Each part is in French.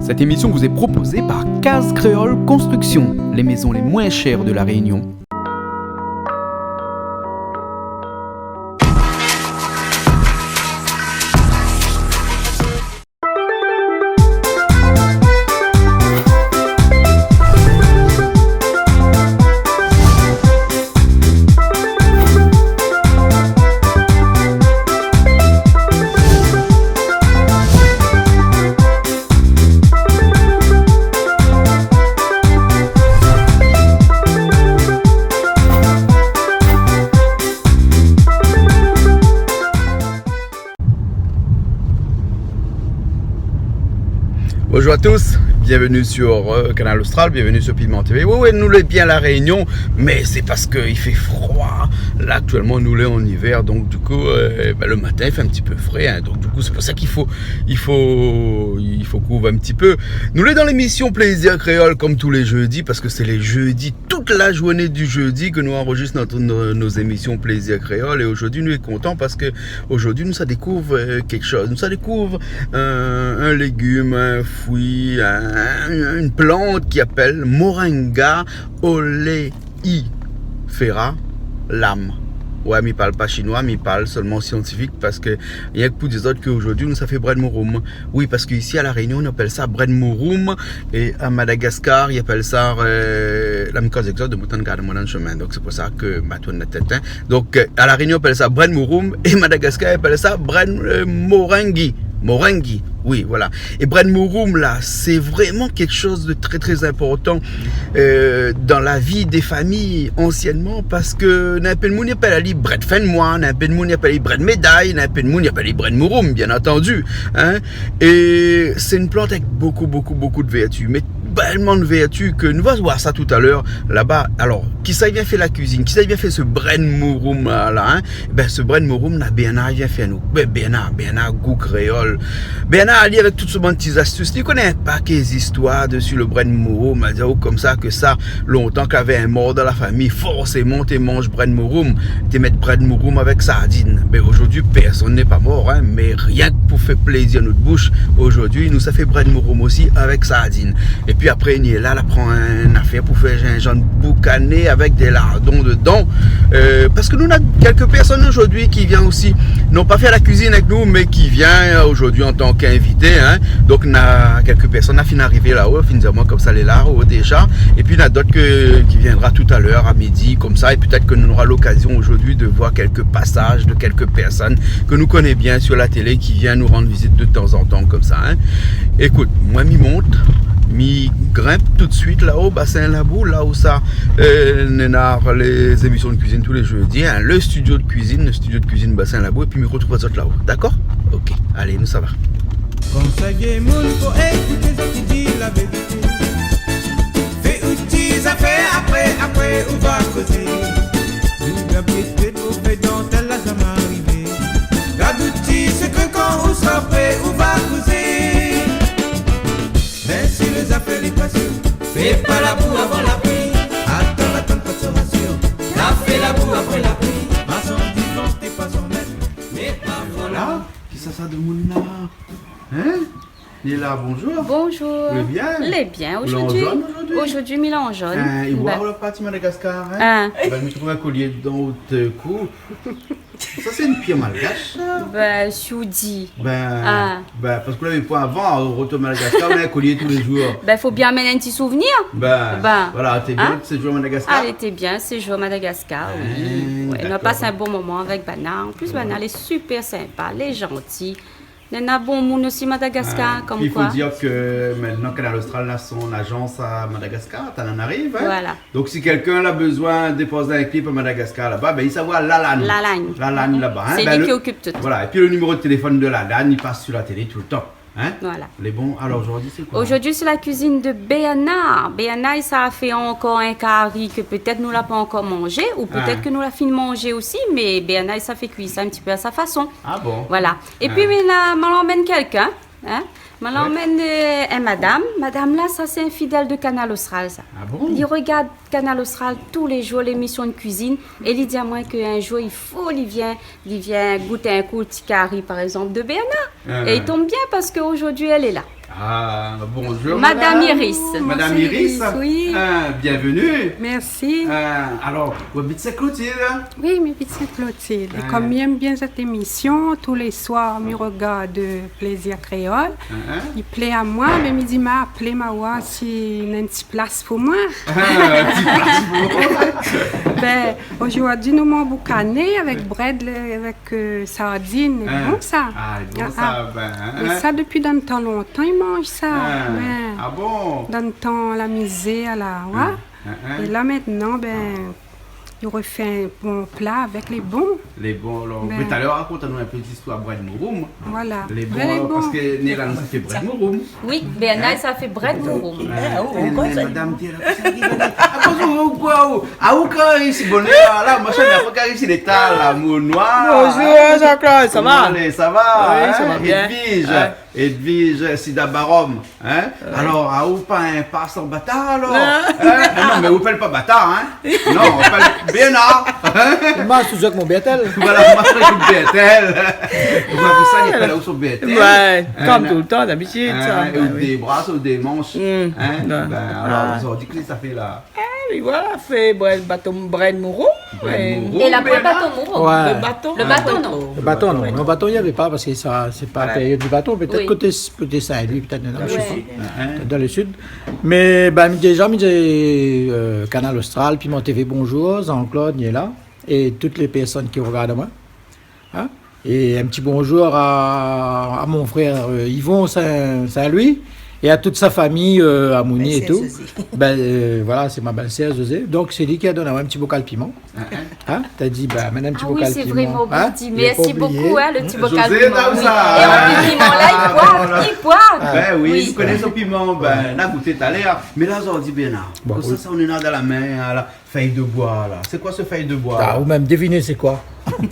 Cette émission vous est proposée par Case Créole Construction, les maisons les moins chères de la Réunion. Bonjour à tous, bienvenue sur Canal Austral, bienvenue sur Piment TV. Oui, nous l'est bien la Réunion, mais c'est parce qu'il fait froid. Là actuellement nous l'est en hiver, donc du coup le matin il fait un petit peu frais, hein, donc du coup c'est pour ça qu'il faut couvrir un petit peu. Nous l'est dans l'émission Plaisir Créole comme tous les jeudis, parce que c'est les jeudis, toute la journée du jeudi que nous enregistrons nos émissions Plaisir Créole. Et aujourd'hui nous sommes contents parce que aujourd'hui nous ça découvre quelque chose, nous ça découvre un légume, un fruit, une plante qui appelle Moringa oleifera lame. Ouais, mais parle pas chinois, mais parle seulement scientifique, parce que il y a que pour des autres qu'aujourd'hui nous ça fait bread mouroum. Oui, parce qu'ici à la Réunion on appelle ça bread mouroum, et à Madagascar ils appellent ça la micose exode de mouton garde mon chemin. Donc c'est pour ça que bateau de tête. Donc à la Réunion on appelle ça bread mouroum, et Madagascar ils appellent ça bread moringi. Moringi, oui, voilà. Et bread mouroum, là, c'est vraiment quelque chose de très très important dans la vie des familles anciennement, parce que n'importe moun appelle ali bread fin de mois, n'importe moun appelle bread médaille, n'importe moun appelle bread mouroum, bien entendu, hein. Et c'est une plante avec beaucoup de vertus, mais tellement de vertus que nous allons voir ça tout à l'heure là-bas. Alors, qui ça vient faire la cuisine, qui ça vient faire ce bread mouroum là, hein? Ben ce bread mouroum là, Bernard vient faire nous. Ben Bernard goût créole. Bernard Ali avec toutes ces bonnes petites astuces. Il connaît pas des histoires dessus le bread mouroum, comme ça que ça longtemps qu'il y avait un mort dans la famille, forcément tu manges bread mouroum, tu mets bread mouroum avec sardine. Ben aujourd'hui personne n'est pas mort, hein, mais rien que pour faire plaisir à notre bouche, aujourd'hui nous ça fait bread mouroum aussi avec sardine. Et puis après il est là, elle prend une affaire pour faire un genre de boucané avec des lardons dedans, parce que nous avons quelques personnes aujourd'hui qui viennent aussi, non pas faire la cuisine avec nous, mais qui viennent aujourd'hui en tant qu'invité, hein. Donc on a quelques personnes qui viennent arriver là-haut, finalement comme ça les là-haut déjà, et puis il y en a d'autres qui viendra tout à l'heure à midi comme ça, et peut-être que nous aurons l'occasion aujourd'hui de voir quelques passages de quelques personnes que nous connaissons bien sur la télé qui viennent nous rendre visite de temps en temps comme ça, hein. Écoute, moi m'y monte, m'y grimpe tout de suite là-haut, bassin Labou, là où ça les émissions de cuisine tous les jeudis, hein, le studio de cuisine bassin Labou, et puis me retrouve à là-haut, d'accord? Ok, allez, nous ça va. Conseiller moun faut écouter ce qui dit la vérité. Fais outils à faire après on va causer. Une gabiette pour faire dentelle là ça m'est arrivé. Garde outils c'est que quand on sera prêt on va causer. Mais si les affaires les passent, fais pas la boue avant la pluie. Attends pas de se rassurer. T'as fait la boue après la pluie. Ma son dimanche t'es pas son maître. Mais pas voilà. Qui ça de mon là? Hein? Il est là, bonjour. Bonjour. Les bien? Les bien, aujourd'hui. Aujourd'hui, Milan jaune. Il voit la partie Madagascar, hein? Il va me trouver un collier dans le cou. Ça, c'est une pierre malgache. Ben, choudi. Parce que là, il faut avant, au retour Madagascar, on a un collier tous les jours. Ben, faut bien mener un petit souvenir. Voilà, t'es bien, c'est joué à Madagascar? Ah, elle était bien, c'est joué à Madagascar, oui. Ouais, on a passé un bon moment avec Bana. En plus, Bana, elle est super sympa, elle est gentille. Il y en a bon monde aussi Madagascar, comme il faut quoi. dire que maintenant Canal Austral a son agence à Madagascar, t'en en arrive. Hein? Voilà. Donc si quelqu'un a besoin de déposer un clip à Madagascar là-bas, ben il savoir Lalanne. Lalanne là-bas. Hein? C'est lui qui occupe tout. Voilà. Et puis le numéro de téléphone de Lalanne, il passe sur la télé tout le temps. Hein? Voilà. Les bons. Alors aujourd'hui c'est quoi? Aujourd'hui c'est la cuisine de Béana. Béana, ça a fait encore un curry que peut-être nous l'a pas encore mangé, ou peut-être que nous l'a fini de manger aussi, mais Béana ça fait cuire ça un petit peu à sa façon. Ah bon? Voilà. Et puis maintenant, m'emmène quelqu'un. Hein? M'emmène madame. Madame là, ça c'est un fidèle de Canal Austral ça. Ah bon? Il regarde Canal Austral tous les jours l'émission de cuisine et il dit à moi qu'un jour il vient goûter un coup de petit curry par exemple de Béana. Et il tombe bien parce qu'aujourd'hui elle est là. Ah, bonjour. Madame Iris. Madame Iris. Oui. Bienvenue. Merci. Alors, vous habitez c'est Clotilde? Oui, mes petites Clotilde. Et comme j'aime bien cette émission, tous les soirs, je regarde Plaisir Créole. Il plaît à moi, mais il dit, m'a appelé, ma voix, si il y a une petite place pour moi. Petite place pour Ben, aujourd'hui, nous m'en boucané avec bread, avec sardines. C'est bon ça. Ah, bon ça, Mais ça, depuis dans le temps longtemps, ils mangent ça. Ben, Ah bon? dans le temps, la misère, la ouais. Et là, maintenant, ben, il refait un bon plat avec les bons. Les bons, alors. Ben. Mais tout à l'heure, raconte-nous un peu l'histoire de bread mouroum. Voilà. Les bons, Ben, les bons. parce que Nélan, ça fait bread mouroum. Oui, Béana, ça fait bread mouroum. Madame, tu es là. Ah, où quand ici, bonnet, là, moi, je suis là, ici, l'état, là, mon noir. Bonjour Jean-Claude, ça va? Allez, ça va? Oui, ça va bien. Edwige, Sida Barom. Hein? Alors, à où pas un passe en bâtard, alors? Non, mais vous faites pas bâtard, hein? Non, on fait Bénard. Moi, je suis avec mon Bétel. Voilà, moi, je suis Bétel. Vous avez vu ça, il est là où sont Bétel? Ouais, comme tout le temps, d'habitude. ça. Ou des bras, ou des manches. Mm. Hein? Ouais. Ben, alors, vous avez dit que ça fait là. Et voilà, fait bread mourou. Bread mourou. Et la bread bâton mouroum. Ouais. Le bâton, non. Le bâton, non. Le bâton, il n'y avait pas parce que ça, c'est pas la période du bâton. Peut-être Oui. côté Saint-Louis, peut-être dans le sud. Hein? Dans le sud. Mais ben, déjà, j'ai Canal Austral, puis mon TV Bonjour, Jean-Claude, il est là. Et toutes les personnes qui regardent moi. Hein? Et un petit bonjour à mon frère Yvon Saint-Louis. Et à toute sa famille, à Mouni et tout. Voilà, c'est ma belle-sœur José. Donc, c'est lui qui a donné un petit bocal piment. Hein? T'as dit, bah, maintenant un petit Ah oui, bocal c'est piment. vraiment Hein? petit. Il a pas Merci oublié. beaucoup, hein, le petit bocal José, piment. là où Oui. ça? Et en plus, piment là, il poivre, il poivre. Ben oui, vous connaissez son piment, ben, là, goûté tout à l'heure. Mais là, on dit bien là. Bon, Pour oui. ça, on est là dans la main, à la feuille de bois, là. C'est quoi ce feuille de bois? Ah, ou même deviner c'est quoi. Vous ne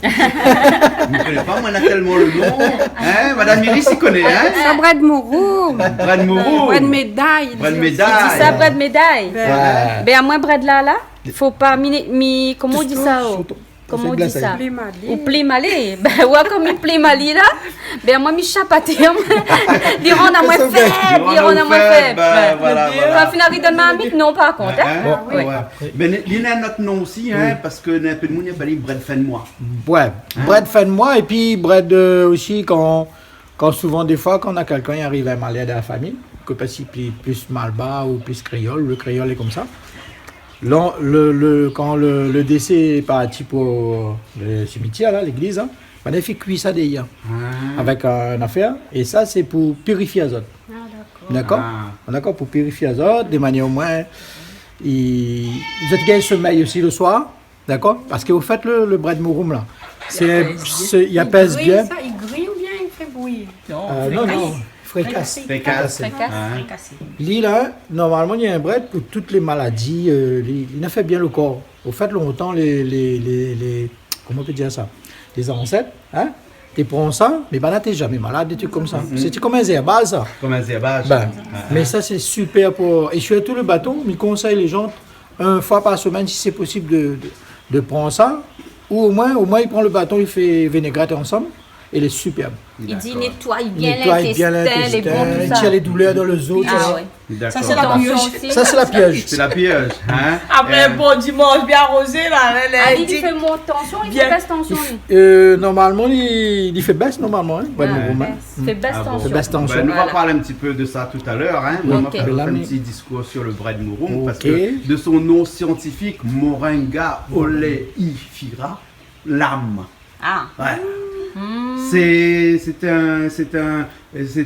connaissez pas, moi, on a tellement le nom. Hein? Madame Iris, il connaît, hein? Ça, bread mourou. Bread mourou. Bread médaille. Bread Il médaille. dit ça, bread médaille. Ouais. Ben, à moi, bread là, faut pas comment on dit ça? Comment on dit ça? Les malais. Ou pli malé. Ben, ouais, comme il pli malé là, ben, moi, mi chapaté. Diront à moi faible, diront à moi faible. Ben, voilà, Quand finari donne ma amie, non, par contre, hein. Hein? Bon, Ouais. Ben, il y a notre nom aussi, hein, parce que un peu de monde, il y a pas dit bread fin de moi. Ouais, bread fin de mois et puis bread aussi quand souvent des fois quand on a quelqu'un qui arrive à malade de la famille, que parce qu'il plus malbas ou plus créole, le créole est comme ça. Quand le décès est parti pour le cimetière, là, l'église, hein, on a fait cuire ça déjà avec une affaire et ça c'est pour purifier l'azote. D'accord. D'accord, pour purifier l'azote, de manière au moins, vous êtes gagné sommeil aussi le soir, d'accord, parce que vous faites le bread mouroum là. Il apaise bien. Ça, il grille ou bien il fait bouillir? Non, fricasse. Fricasse. Lui là, normalement il y a un bread pour toutes les maladies, il a fait bien le corps. Au fait longtemps les comment on peut dire ça, les ancêtres, hein, ils prennent ça, mais ben là t'es jamais malade, des trucs comme ça. C'est comme un herbage ça. Comme un zébage. Ben, mais ça c'est super pour. Et surtout le bâton, mais conseille les gens une fois par semaine si c'est possible de prendre ça. Ou au moins il prend le bâton, il fait vinaigrette ensemble. Et il est superbe. Il dit nettoie Il bien nettoie bien l'intestin, les bons, l'intestin, il tout ça. tire les douleurs dans le os. Ah ouais. D'accord. Ça c'est la Attention pioche. aussi. Ça c'est la pioche. C'est la pioche. Hein? Après un bon dimanche bien arrosé là. Ali, il fait monte tension, il fait baisse tension. lui. Normalement il fait baisse normalement. Hein, Ah, Romain. fait baisse Ah bon. tension. Fait basse tension. Ben, nous, on va Voilà. parler un petit peu de ça tout à l'heure. Hein. Oui. On va Ok. faire un L'ami. petit discours sur le bread mouroum parce Ok. que de son nom scientifique, Moringa oleifera, l'âme. Ah. Ouais. C'est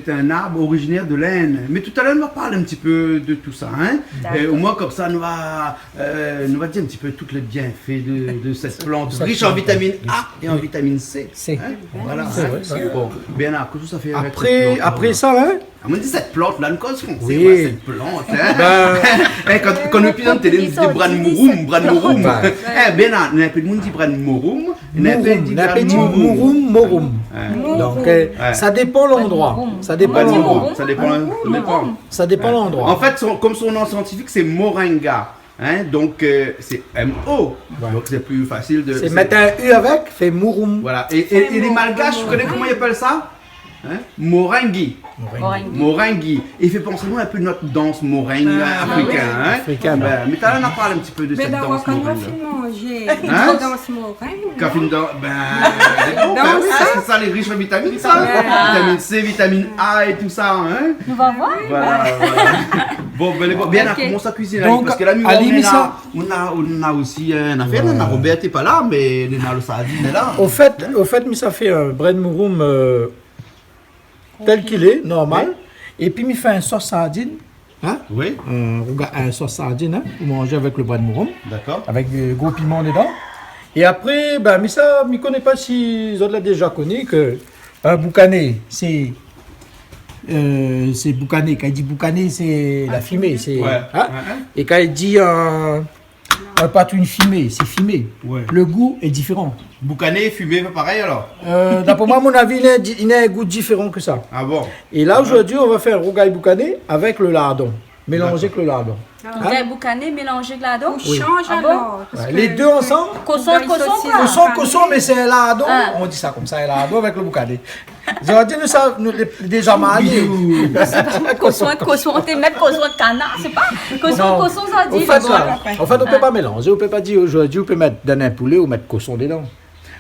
un arbre originaire de l'Inde. Mais tout à l'heure, on va parler un petit peu de tout ça. Hein? Et au moins, comme ça, nous va dire un petit peu tous les bienfaits de cette plante riche en vitamine A et en vitamine C. C. Hein? Voilà. C'est hein? vrai, c'est vrai. Bon, Bernard, qu'est-ce que ça fait avec cette plante, Après là? ça, hein, On me dit cette plante là, nous connaissons Oui. ouais, cette plante. Hein? Quand nous pisons télé, nous dit brand mouroum, brand mouroum. Ouais. Eh Bernard, nous appelons dit brand mouroum, nous on appelle mouroum. Donc ça dépend l'endroit. Ça dépend l'endroit. Ça dépend. Ça dépend l'endroit. En fait, comme son nom scientifique, c'est moringa. Hein? Donc c'est M-O. Ouais. Donc c'est plus facile de. C'est mettre un U avec, fait mouroum. Voilà. Et les malgaches, vous connaissez comment ils appellent ça? Hein? Moringue. Moringue. Moringue. Il fait penser un peu de notre danse moringue africaine. Hein? Africaine. Ben, mais t'as on a parlé un petit peu de Mais cette dans danse quand on moringue. fait manger, Hein? dans ce moringue. Quand une danse, oui, c'est ça les riches en vitamines, ça. Vitamine C, vitamine A et tout ça. Hein? On va voir. Voilà. Bon, ben, bien, on commence à cuisiner. Donc, parce que là, Ali, ça- on a aussi un affaire. On a Robert, t'es pas là, mais on a le sardine est là. Au fait, mais ça fait un bread mouroum tel qu'il est, normal. Et puis, il fait un sauce sardine. Hein? Oui, Un sauce sardine, hein, pour manger avec le bread mouroum. d'accord. Avec du gros piment dedans. Et après, ben, mais ça, je ne connais pas si vous l'avez déjà connu, que un boucané, c'est boucané. Quand il dit boucané, c'est la fumée. C'est, Ouais. hein? Et quand il dit un patouine fumée, c'est fumé. Ouais. Le goût est différent. Boucané, fumé, pareil alors. D'après moi, à mon avis, il a un goût différent que ça. Ah bon? Et là, aujourd'hui, on va faire un rougail boucané avec le lardon. Mélangé avec le lardon. Rougail boucané mélangé avec lardon. On change Ah bon? alors. parce Ouais, que les deux ensemble. Cosson, quoi. Cosson, mais c'est un lardon. Ah. On dit ça comme ça, un lardon avec le boucané. J'aurais dit, nous, ça, nous, déjà mariés. Cosson, on te met cosson de canard, c'est pas? Non. Cosson, ça Au dit. fait, on ne peut pas mélanger. On ne peut pas dire aujourd'hui, on peut mettre dans un poulet ou mettre cosson dedans.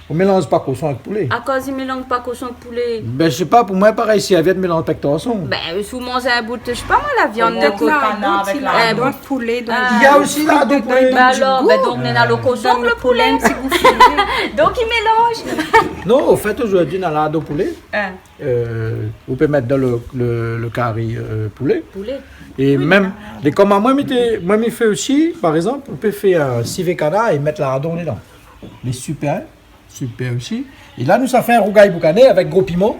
On ne mélange pas cosson avec poulet. À cause il mélange pas cochon de poulet. Ben, je sais pas, pour moi, pareil, si elle vient de mélanger avec torson. Ben, si vous mangez un bout de, je sais pas moi, la viande de Avec canard avec la. la dans le poulet. Dans Il y a aussi lardon poulet. Ben alors, ben donc on est dans le cochon, le poulet. Donc il mélange. Non, au fait, aujourd'hui, dans le lardon poulet, Hein, on peut mettre dans le carré poulet. poulet. Et même, comme moi, je fais aussi, par exemple, on peut faire un civet canard et mettre lardon dedans. Les super aussi. Et là, nous, ça fait un rougail boucané avec gros piment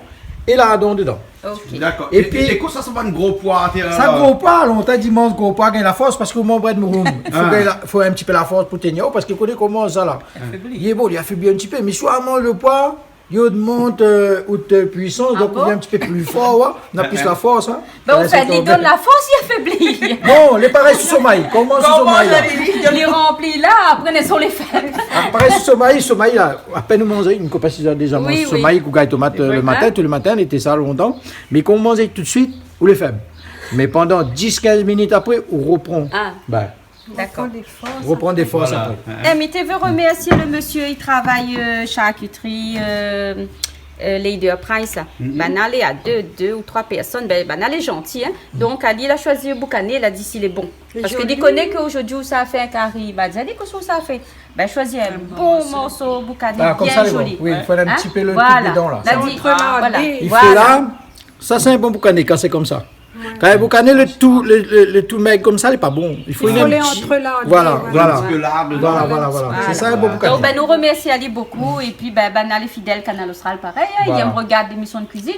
et lardon dedans. Ok. D'accord. Et Et puis- puis, ça, c'est pas un gros poids. Ça gros pas, longtemps dimanche gros pas gagne la force parce que mon bread mouroum, faut un petit peu la force pour tenir parce qu'il connaît comment ça là. Il est bon, il affaiblit un petit peu, mais soit mange le poids, il augmente haute puissance, donc bon? il est un petit peu plus fort, ouais. On a plus la force. Hein. Ben Ouais, vous c'est faites, il ton donne bread. la force, il affaiblit. Non, les pareils sous sommeil. Comment sous sommeil là? Il les remplit là, après ils sont les fêtes. Pareil sous sommeil là, à peine on mangeait une capacité déjà Oui, manger oui. sommeil, qu'on gagne tomate le matin, Hein? tout le matin, on était ça longtemps, mais qu'on mangeait tout de suite, ou les faibles. Mais pendant 10-15 minutes après, on reprend. Ah, Ben, d'accord. on reprend des forces Voilà. après. Eh, mais tu veux remercier le monsieur, il travaille charcuterie, Leader Price. Ben, elle est à deux ou trois personnes, ben, elle est gentille. Hein? Donc, Ali, il a choisi le boucané, il a dit s'il est bon. Parce qu'il connaît qu'aujourd'hui, ça a fait un carré. Il va dire, qu'est-ce que ça a fait? Ben, choisis un bon morceau boucané, Ah, comme bien ça, les joli. bons. Oui, il faut un petit peu le Voilà. truc dedans là. Il a dit, entre la voilà. dé. Il Voilà. fait là, ça c'est un bon boucané quand c'est comme ça. Quand un boucané, le tout maigre comme ça, il n'est pas bon. Il faut Il faut les un petit- entre là. Voilà, Un voilà. petit peu l'arbre Voilà, dedans. voilà. C'est ça un bon boucané. Donc, ben, nous remercions Ali beaucoup. Et puis, ben, Ali fidèle Canal Austral, pareil. Hein, Voilà. Il aime regarder l'émission de cuisine.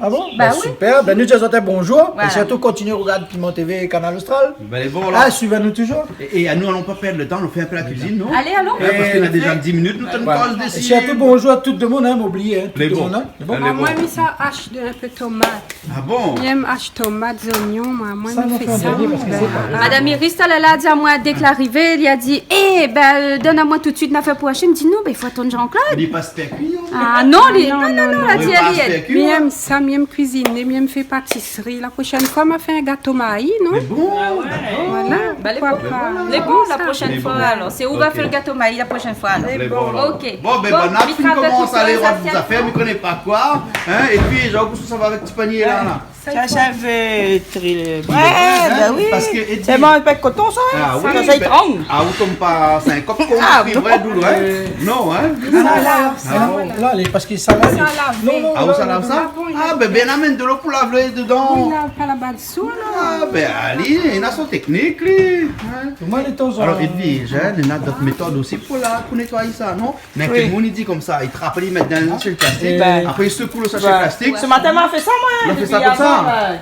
Ah bon? Bah oui. Super. Ben, nous disons un bonjour. Voilà. Et surtout, continuez à regarder Piment TV et Canal Austral. Ben, elle est bon là. Ah, suivez-nous toujours. Et à nous, allons pas perdre le temps, on fait un peu la cuisine, non? Allez, allons. Ouais, parce qu'on a déjà 10 minutes, nous tenons Voilà. pas Et se surtout, bonjour à tout le monde, hein, m'oubliez. Hein, tout Les le bons. monde, hein. C'est bon? Allez, Moi, bon. mis ça hache un peu tomate. Ah bon? J'aime hache tomates, oignons. Moi, Ça, je nous fais fait un ça. dernier parce que Ben, c'est pas- Madame Iris, elle a dit à moi, dès qu'elle est arrivée, il a dit, donne-moi tout de suite une affaire pour acheter. Il me dit, non, il faut attendre On Jean-Claude. dit pas se faire cuire. Ah non, non, elle a dit, On dit pas elle se y est. faire cuire. J'aime ça, j'aime cuisiner, j'aime faire pâtisserie. La prochaine fois, m'a fait un gâteau maïs, non? Mais bon, Voilà. Ben, les pourquoi bons. pas? Les bons, la Ça. prochaine Les fois, bons. alors. C'est où va Ok. faire le gâteau maïs la prochaine fois, alors. les bons là. Ok. Bon, ben, Bon, bon, il on travaille commence tout à aller seul, voir ça des tient affaires, mais on connaît pas quoi. Hein, et puis, genre, qu'est-ce que ça va avec ce panier là? Ça fait très... Ouais, Hein, ben oui. parce que, et C'est puis- bon, avec coton, ça, hein? Ah oui, Ça ben- trompe. Ah, vous tombez pas, c'est un cop qu'on Ah, puis vrai doux, hein? Non, hein? Là, parce qu'il s'en Ça lave. Non, Ah, où ça lave ça? Ah, ben, bien amène de l'eau pour laver Il dedans. n'a pas la bas dessous, là. Ah, ben, allez, il a son technique, lui. Hein? Moi, les temps, Alors, Edwige, hein, il y a d'autres méthodes aussi pour nettoyer ça, non? Mais tout le monde, il dit comme ça, il te rappelle, il met dans le sachet plastique, Ben. après il secoue le sachet Ben. plastique. Ce matin, m'a fait ça, moi. On a fait depuis ça comme ça? avant,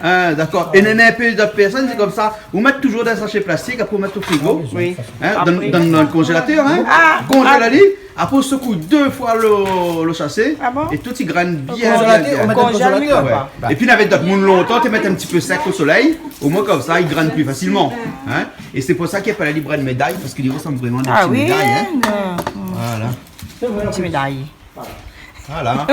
Hein, d'accord. Et il y en a un peu d'autres personnes, c'est comme ça. Vous mettez toujours dans un sachet plastique, après vous mettez au frigo. Oui. Hein, Après. dans le congélateur, hein? Ah. Congélateur, après on secoue 2 fois le sachet. Ah bon? Et tout il graine bien, congélateur, bien, on bien. met dans le Congèle, congélateur. mieux, Ouais. quoi. Et puis avec d'autres monde longtemps, tu mets un petit peu sec au soleil, au moins comme ça, il graine plus facilement. Hein? Et c'est pour ça qu'il n'y a pas la libre de médaille, parce qu'il ressemble vraiment à des Ah petites oui, médailles. Hein? Voilà. petite médaille. Voilà.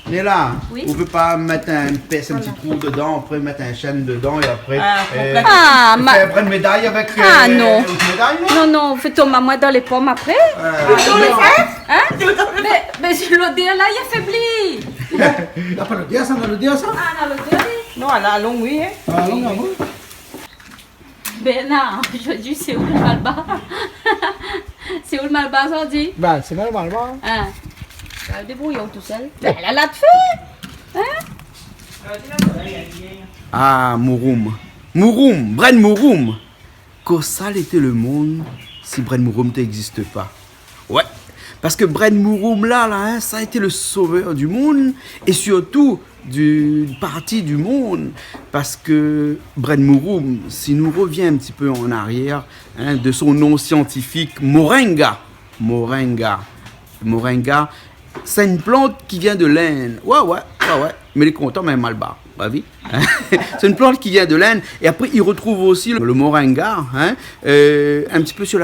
Néla, Oui. on peut pas mettre un petit trou dedans, après mettre un chêne dedans et après Ah, faire une médaille avec Ah, non. une médaille, non? Non, fais tomber moi dans les pommes après. Hein? Mais je l'odeur là, il est faibli. T'as pas le dire ça, on a le dire ça? Ah, non, l'odeur. Non, elle a long, oui. Hein. Ah, non, non. Ben non, aujourd'hui c'est où le malba? C'est où le malba aujourd'hui? Ben, c'est normal, hein. Hein? Débrouillons tout seul. Ben, elle a là de feu. Ah, Mouroum. Mouroum, Bren Mouroum. Que ça était le monde si Bren Mouroum n'existe pas. Ouais, parce que Bren Mouroum là, hein, ça a été le sauveur du monde et surtout d'une partie du monde. Parce que Bren Mouroum, si nous revient un petit peu en arrière, hein, de son nom scientifique, Moringa. Moringa, c'est une plante qui vient de l'Inde. Ouais. Mais il est content, mais mal bas. C'est une plante qui vient de l'Inde. Et après, il retrouve aussi le moringa, hein, un petit peu sur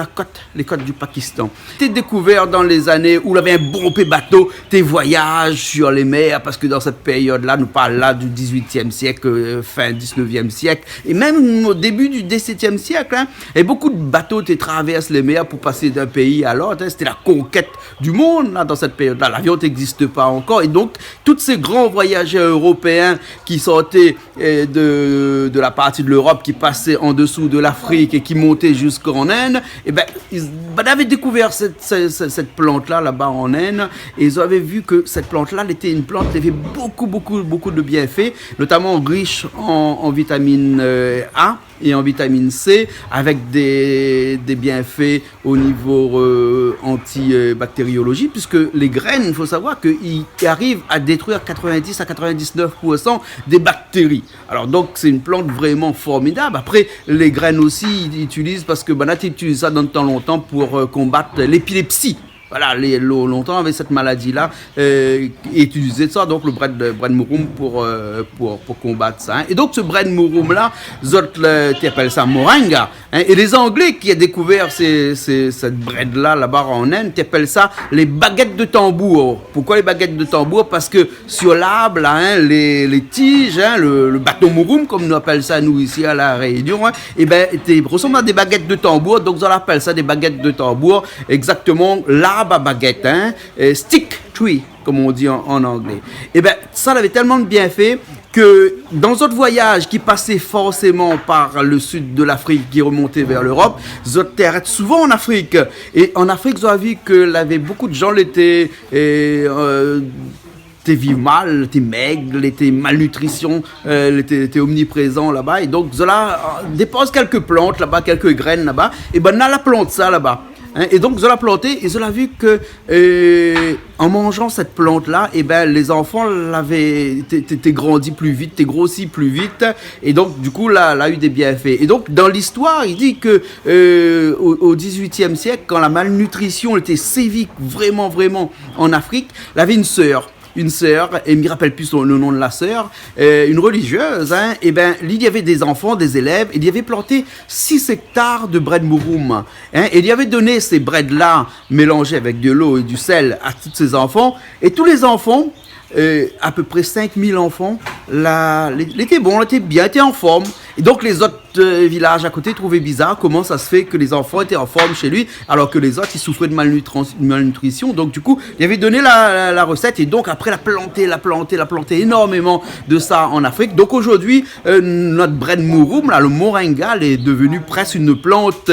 les côtes du Pakistan. T'es découvert dans les années où il avait un bon bateau, tes voyages sur les mers, parce que dans cette période-là, nous parlons là du 18e siècle, fin 19e siècle, et même au début du 17e siècle, hein, et beaucoup de bateaux traversent les mers pour passer d'un pays à l'autre. Hein, c'était la conquête du monde là, dans cette période-là. L'avion n'existe pas encore. Et donc, tous ces grands voyageurs européens qui sortaient de la partie de l'Europe, qui passaient en dessous de l'Afrique et qui montaient jusqu'en Inde, et ben, ils avaient découvert cette plante-là, là-bas en Inde, et ils avaient vu que cette plante-là, elle était une plante qui avait beaucoup de bienfaits, notamment riche en vitamine A et en vitamine C, avec des bienfaits au niveau antibactériologie, puisque les graines, il faut savoir qu'ils arrivent à détruire 90 à 99% des bactéries. Alors donc c'est une plante vraiment formidable. Après, les graines aussi, ils utilisent, parce que Banat utilise ça dans le temps longtemps pour combattre l'épilepsie. Voilà, longtemps avec cette maladie-là, et utiliser ça, donc le Bren Mouroum pour combattre ça. Hein. Et donc ce Bren Mouroum-là, tu appelles ça moringa. Hein. Et les Anglais qui ont découvert cette bread-là, là-bas en Inde, tu appelles ça les baguettes de tambour. Pourquoi les baguettes de tambour? Parce que sur l'arbre, là, hein, les tiges, hein, le bateau Mouroum, comme nous appelle ça nous ici à La Réunion, hein, et ben, ressemble à des baguettes de tambour, donc on appelle ça des baguettes de tambour, exactement l'arbre à baguette, hein, stick tree, comme on dit en anglais. Et ben, ça avait tellement de bienfaits que dans d'autres voyages qui passaient forcément par le sud de l'Afrique, qui remontaient vers l'Europe, ils arrêtent souvent en Afrique. Et en Afrique, ils ont vu que beaucoup de gens l'étaient vivent mal, t'es maigre, t'es malnutrition, t'es omniprésent là-bas. Et donc, Zola dépose quelques plantes là-bas, quelques graines là-bas. Et ben, on a la plante ça là-bas. Hein, et donc, Zola planté, et Zola vu que en mangeant cette plante-là, et ben, les enfants t'es grandi plus vite, t'es grossi plus vite, et donc, du coup, là, a eu des bienfaits. Et donc, dans l'histoire, il dit que au XVIIIe siècle, quand la malnutrition était sévie vraiment en Afrique, il avait une sœur, et je ne me rappelle plus le nom de la sœur, une religieuse, hein, et ben, il y avait des enfants, des élèves, et il y avait planté 6 hectares de Bren Mouroum, hein, et il y avait donné ces breads-là, mélangés avec de l'eau et du sel, à tous ces enfants, et tous les enfants, à peu près 5000 enfants, l'étaient bons, étaient bien, étaient en forme. Et donc les autres villages à côté trouvaient bizarre comment ça se fait que les enfants étaient en forme chez lui, alors que les autres ils souffraient de malnutrition. Donc du coup, il avait donné la recette, et donc après la planté énormément de ça en Afrique. Donc aujourd'hui, notre Bren Mouroum, là, le moringa, est devenu presque une plante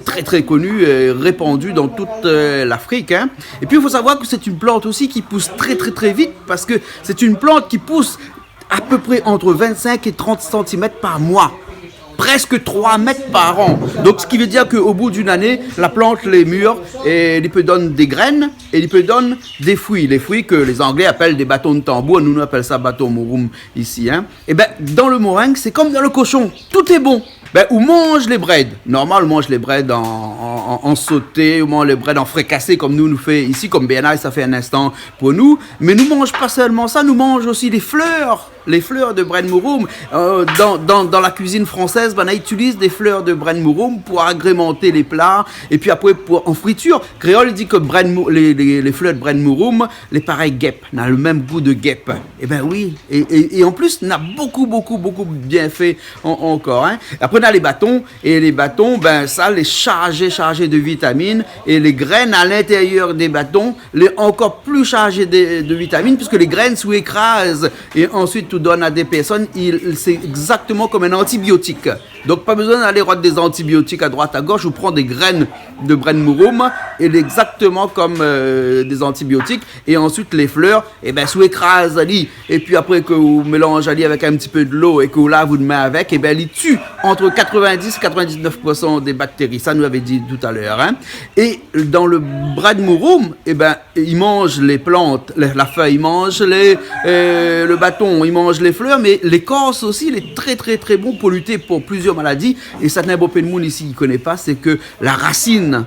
très connue, répandue dans toute l'Afrique. Hein. Et puis il faut savoir que c'est une plante aussi qui pousse très vite, parce que c'est une plante qui pousse à peu près entre 25 et 30 cm par mois. Presque 3 mètres par an. Donc, ce qui veut dire qu'au bout d'une année, la plante les mûre et il peut donner des graines et il peut donner des fruits. Les fruits que les Anglais appellent des bâtons de tambour. Nous, on appelle ça bâton mouroum ici. Hein. Et ben, dans le meringue, c'est comme dans le cochon. Tout est bon. Ben, on mange les breads. Normal, on mange les breads en sauté, on mange les breads en fricassé comme nous fait ici, comme BNI, ça fait un instant pour nous. Mais nous ne mangeons pas seulement ça, nous mangeons aussi les fleurs. les fleurs de Bren Mouroum. Dans la cuisine française, on utilise des fleurs de Bren Mouroum pour agrémenter les plats. Et puis après, en friture, Créole dit que les fleurs de Bren Mouroum, les pareils guêpes, n'a le même goût de guêpe. Eh ben oui. Et en plus, n'a beaucoup bien fait encore. Hein. Après, on a les bâtons. Et les bâtons, ben ça, les chargés de vitamines. Et les graines à l'intérieur des bâtons, les encore plus chargées de vitamines, puisque les graines sous écrasent et ensuite tout donne à des personnes, c'est exactement comme un antibiotique. Donc pas besoin d'aller rôder des antibiotiques à droite à gauche, vous prenez des graines de Bren Mouroum et exactement comme des antibiotiques, et ensuite les fleurs, et ben sous écrase ali, et puis après que vous mélangez ali avec un petit peu de l'eau et que vous lavez vous main avec, et ben ils tuent entre 90 et 99% des bactéries, ça nous avait dit tout à l'heure. Hein. Et dans le Bren Mouroum, et ben ils mangent les plantes, la feuille, ils mangent le bâton, ils mangent les fleurs, mais l'écorce aussi, il est très bon pour lutter pour plusieurs maladies. Et ça n'a pas de monde ici qui ne connaît pas, c'est que la racine,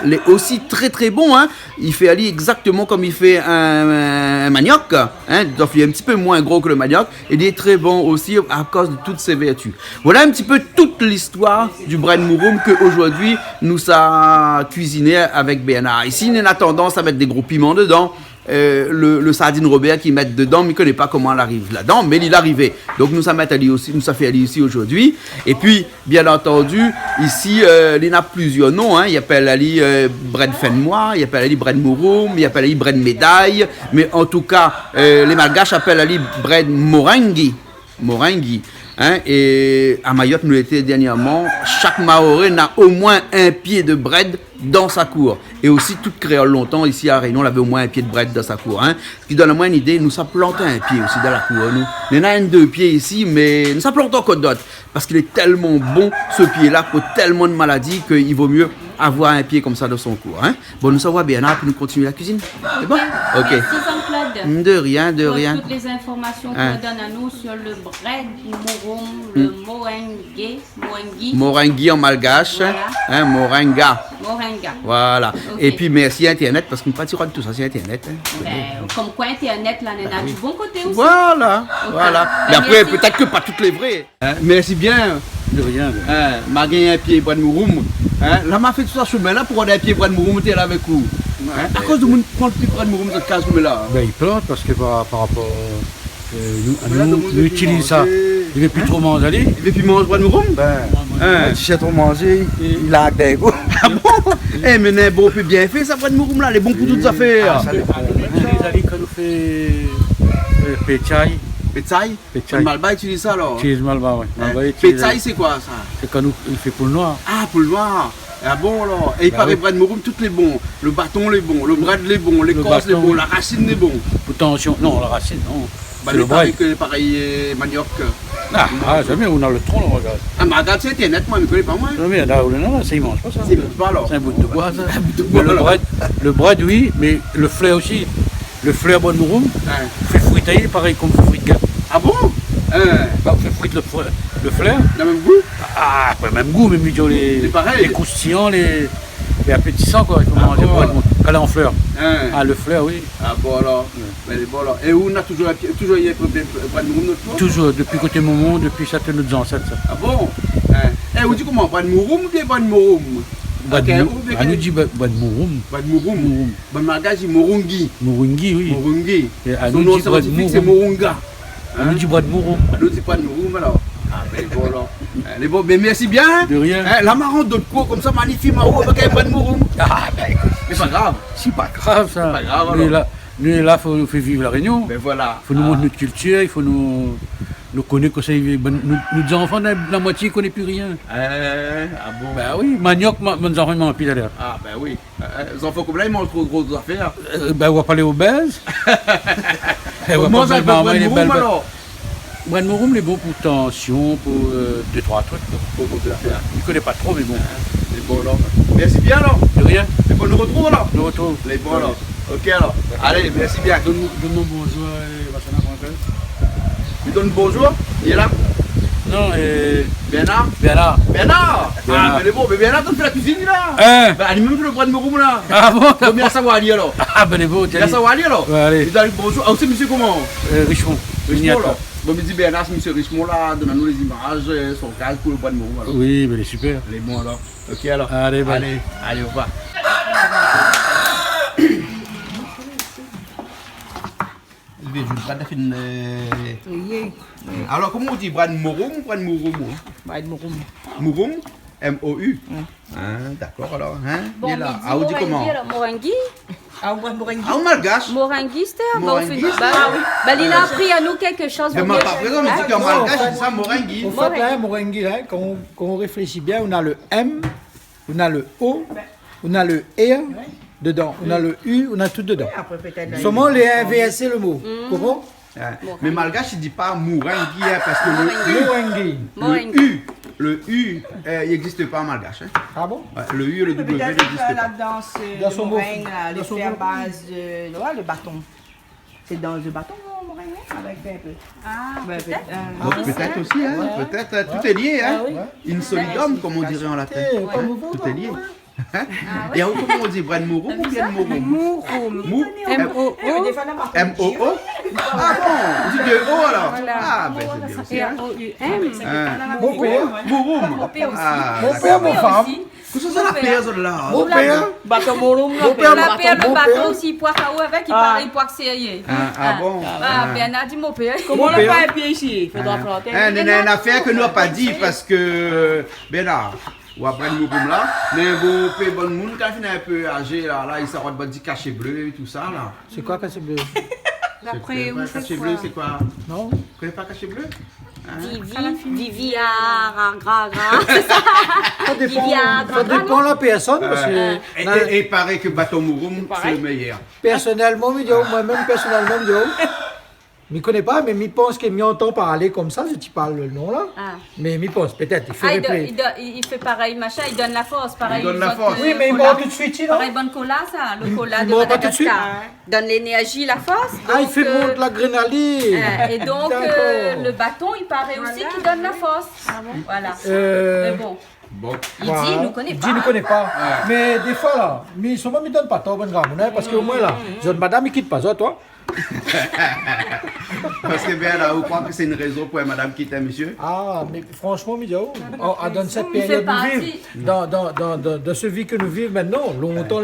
elle est aussi très bon. Hein. Il fait aller exactement comme il fait un manioc. Hein. Donc il est un petit peu moins gros que le manioc. Et il est très bon aussi à cause de toutes ses vertus. Voilà un petit peu toute l'histoire du Bren Mouroum qu'aujourd'hui nous a cuisiné avec Bernard. Ici, on a tendance à mettre des gros piments dedans. Le sardine Robert qui met dedans, mais il ne connaît pas comment elle arrive là-dedans, mais il est arrivé. Donc nous ça fait aller ici aujourd'hui. Et puis, bien entendu, ici, il y a plusieurs noms. Hein. Il appelle Ali Bren Fenmois, il appelle Ali Bren Mouroum, il appelle Ali Bren Médaille. Mais en tout cas, les Malgaches appellent Ali Bren Moringi. Hein, et à Mayotte, nous l'étions dernièrement, chaque Maoré n'a au moins un pied de bread dans sa cour. Et aussi, toute créole longtemps, ici à Réunion, on avait au moins un pied de bread dans sa cour. Hein. Ce qui donne au moins une idée, nous ça planté un pied aussi dans la cour. Nous. On a un 2 pieds ici, mais nous ça plante encore d'autres. Parce qu'il est tellement bon, ce pied-là, pour tellement de maladies, qu'il vaut mieux avoir un pied comme ça dans son cours. Hein. Bon, nous savoir bien, puis nous continuer la cuisine. C'est bon? Ok. Merci Jean-Claude. De rien. Toutes les informations qu'on donne à nous sur le Bren Mouroum, le Moringi en malgache, voilà. Hein, Moringa. Voilà. Okay. Et puis merci Internet, parce qu'on ne peut pas tirer de tout ça sur Internet. Hein. Comme quoi Internet, là, on a du bon côté aussi. Voilà. Okay. Voilà. Mais après, peut-être que pas toutes les vraies. Hein, merci bien. De rien. Hein, m'a gagné un pied Bren Mouroum. Hein, là, m'a fait tout ça chemin là pour avoir un pied Bren Mouroum, t'es là avec vous. Hein, à cause de mon prend le pied Bren Mouroum de 15 là. Ben, il plante parce que par rapport. Nous utilisons ça. Il ne veut plus trop manger. Il ne veut plus manger Bren Mouroum? Si j'ai trop mangé, il a des goûts. Ah bon? Eh, mais c'est bon, plus bien fait ça, Bren Mouroum là, les bons pour toutes les affaires. Ça dépend. Quand nous fait pétaille. Pétaille? Malba utilise ça alors? Utilise Malba, oui. Pétaille, c'est quoi ça? C'est quand nous il fait pour le noir. Ah, pour le noir. Ah bon alors? Et il paraît Bren Mouroum, tout les bons. Le bâton les bons, le bread les bons, l'écorce les bons, la racine les bons. Pour tension, non, la racine, non. Bah, le pareil que pareil manioc. Jamais on a le tronc, on regarde. Ah, mais regarde, c'est Internet, moi, je ne connais pas moi. Jamais, là, non, ça, il mange pas ça. C'est pas alors. C'est un bout de bois, ça. Le bread, oui, mais le fleur aussi. Le fleur Bren Mouroum, fait fruiter, pareil comme fruit de gâteau. Ah bon? Bah, fait fruiter le fleur. Le même goût? Ah, pas le même goût, mais plutôt les croustillants, les appétissants, quoi. Il faut manger quand elle est en fleur. Ah, le fleur, oui. Ah bon alors. Bon alors. Et où on a toujours eu un Bren Mouroum notre fois? Toujours, depuis côté Momon, depuis ça, c'est nos ancêtres, ça. Ah bon? Et vous dites comment? Bren Mouroum ou bien Bren Mouroum? On nous dit Bren Mouroum. Bren Mouroum. Bren Malgache dit Moringi. Moringi, oui. Moringi. Son nom scientifique c'est Moringa. On nous dit Bren Mouroum. On nous dit Bren Mouroum alors. Ah ben bon alors. Bon, mais merci bien. De rien. La marrante d'autres cours comme ça, magnifique, marron avec un Bren Mouroum. Ah ben écoute. Mais pas grave. Si, pas grave ça. Pas grave alors. Nous là, il faut nous faire vivre la Réunion. Ben voilà. Il faut nous montrer notre culture, il faut nous connaître que ça. Nos enfants, la moitié ne connaissent plus rien. Ah bon? Ben oui, manioc, mes enfants mangent plus d'ailleurs. Ah ben oui. Les enfants comme là, ils mangent trop grosses affaires. Ben on va pas aller obèses. On mange un peu Bren Mouroum alors. Bren Mouroum, il est bon pour tension, pour 2-3 trucs. Pour l'affaire. Il ne connaît pas trop, mais bon. C'est bon alors. Merci bien alors. De rien. Et bon, nous retrouve alors. Nous retrouve. Les bons alors. Ok alors. Allez, merci bien. Donne-moi bonjour et Vassana Frankel. Tu donnes bonjour? Il est là? Non, Bernard? Bernard. Ah, mais bon, mais Bernard, tu fais la cuisine là? Ben, il même fait le Bren Mouroum là. Ah bon? Faut bien savoir Ali alors. Ah ben les beaux, tu vas savoir Ali alors? Ouais, allez. Tu donnes bonjour. Ah, c'est monsieur comment? Richemont. Richemont là. Bon, me dit Bernard, monsieur Richemont là, donne-nous les images, son gaz pour le bois de Morum. Alors. Oui, mais il est super. Elle est bon alors. Ok alors. Allez, bon. Allez, au revoir. Alors, comment on dit Brad Morum ou Brad Morum? Brad Morum. Morum? M-O-U? D'accord alors. Hein? Bon, Il est là. midi, Ah, on dit comment? Morangui. Ah, ouais, Morengi. Ah, en malgache? Morangui, c'était un bon Morangui, film. Bah, il a appris à nous quelque chose. Mais ma pas présent, mais c'est qu'en malgache, il dit ça Morangui. Au fait, là, Morengi, là, quand on réfléchit bien, on a le M, on a le O, on a le R dedans, on a le U, on a tout dedans. Après, peut-être. Seulement les inversés le mot. Comment? Mais malgache, il dit pas Mourangui, hein, parce que Morengi. le U, il n'existe pas en malgache. Hein. Ah bon? Ouais, le U et le W Peut-être n'existent que la pas. danse Dans de son mot. Moringue, là, Dans le son fait à mot. base de le bâton. C'est dans le bâton, Moringue, avec un peu. Ah, Ben, Donc, peut-être aussi, hein, peut-être, tout est lié. Hein. In solidum, comme on dirait en latin. Tout est lié. Hein? Et comment on dit Brad Morum ou bien Morum? Mouroum. M-O-O. M-O-O? Ah bon, on dit de O alors? Ah, ben c'est bien aussi. R-O-U-M. Mon père. Morum. Ah, Mon père, mon femme. qu'est-ce que c'est la paix là? Mon père. Bâton Morum, Mon père, La paire, le mon bateau père. aussi, il poire à eau avec, il parle, il poire sérieux. Ah bon? Ah, Bernard dit mon père. Comment on Mon n'a père. pas un pied ici? Il faudra planter. Il y a une affaire que nous n'avons pas dit parce que, ben là, ou après nous comme là, mais bon, bon monde quand il est un peu âgé là, il s'arrête de dire cachet bleu et tout ça là. C'est quoi cachet bleu? D'après où c'est Cachet quoi? bleu c'est quoi? Non? Vous connaissez pas cachet bleu? Vivi, gras, c'est ça. Ça dépend, Viviane, ça dépend de la personne. Parce que Et il paraît que Bâton Mouroum c'est le meilleur. personnellement, moi-même personnellement, je ne connais pas, mais je pense que je entend parler comme ça, je te parle le nom là. Ah. Mais je pense, peut-être, il faut Ah, replay. il fait pareil, machin, il donne la force, pareil. Il donne la vote, force. Oui, mais il cola. mord tout de suite, non? Pareil, bonne cola, ça, le cola il de mord pas tout de suite? Madagascar. Donne l'énergie, la force. Ah, il donc, fait monter l'adrénaline. Et donc, D'accord. le bâton, il paraît aussi qu'il donne la force. Voilà. Mais bon, Bon. il dit, il ne connaît pas. Il ne connaît pas. Mais des fois là, mais souvent il ne donne pas tort, bon grand, parce qu'au moins là, madame, il quitte pas ça, toi. Parce que bien là, vous croyez que c'est une raison pour madame quitter monsieur? Ah, mais franchement, Midio, dans cette Il fait période où nous partie. vivons, dans ce vie que nous vivons maintenant, longtemps,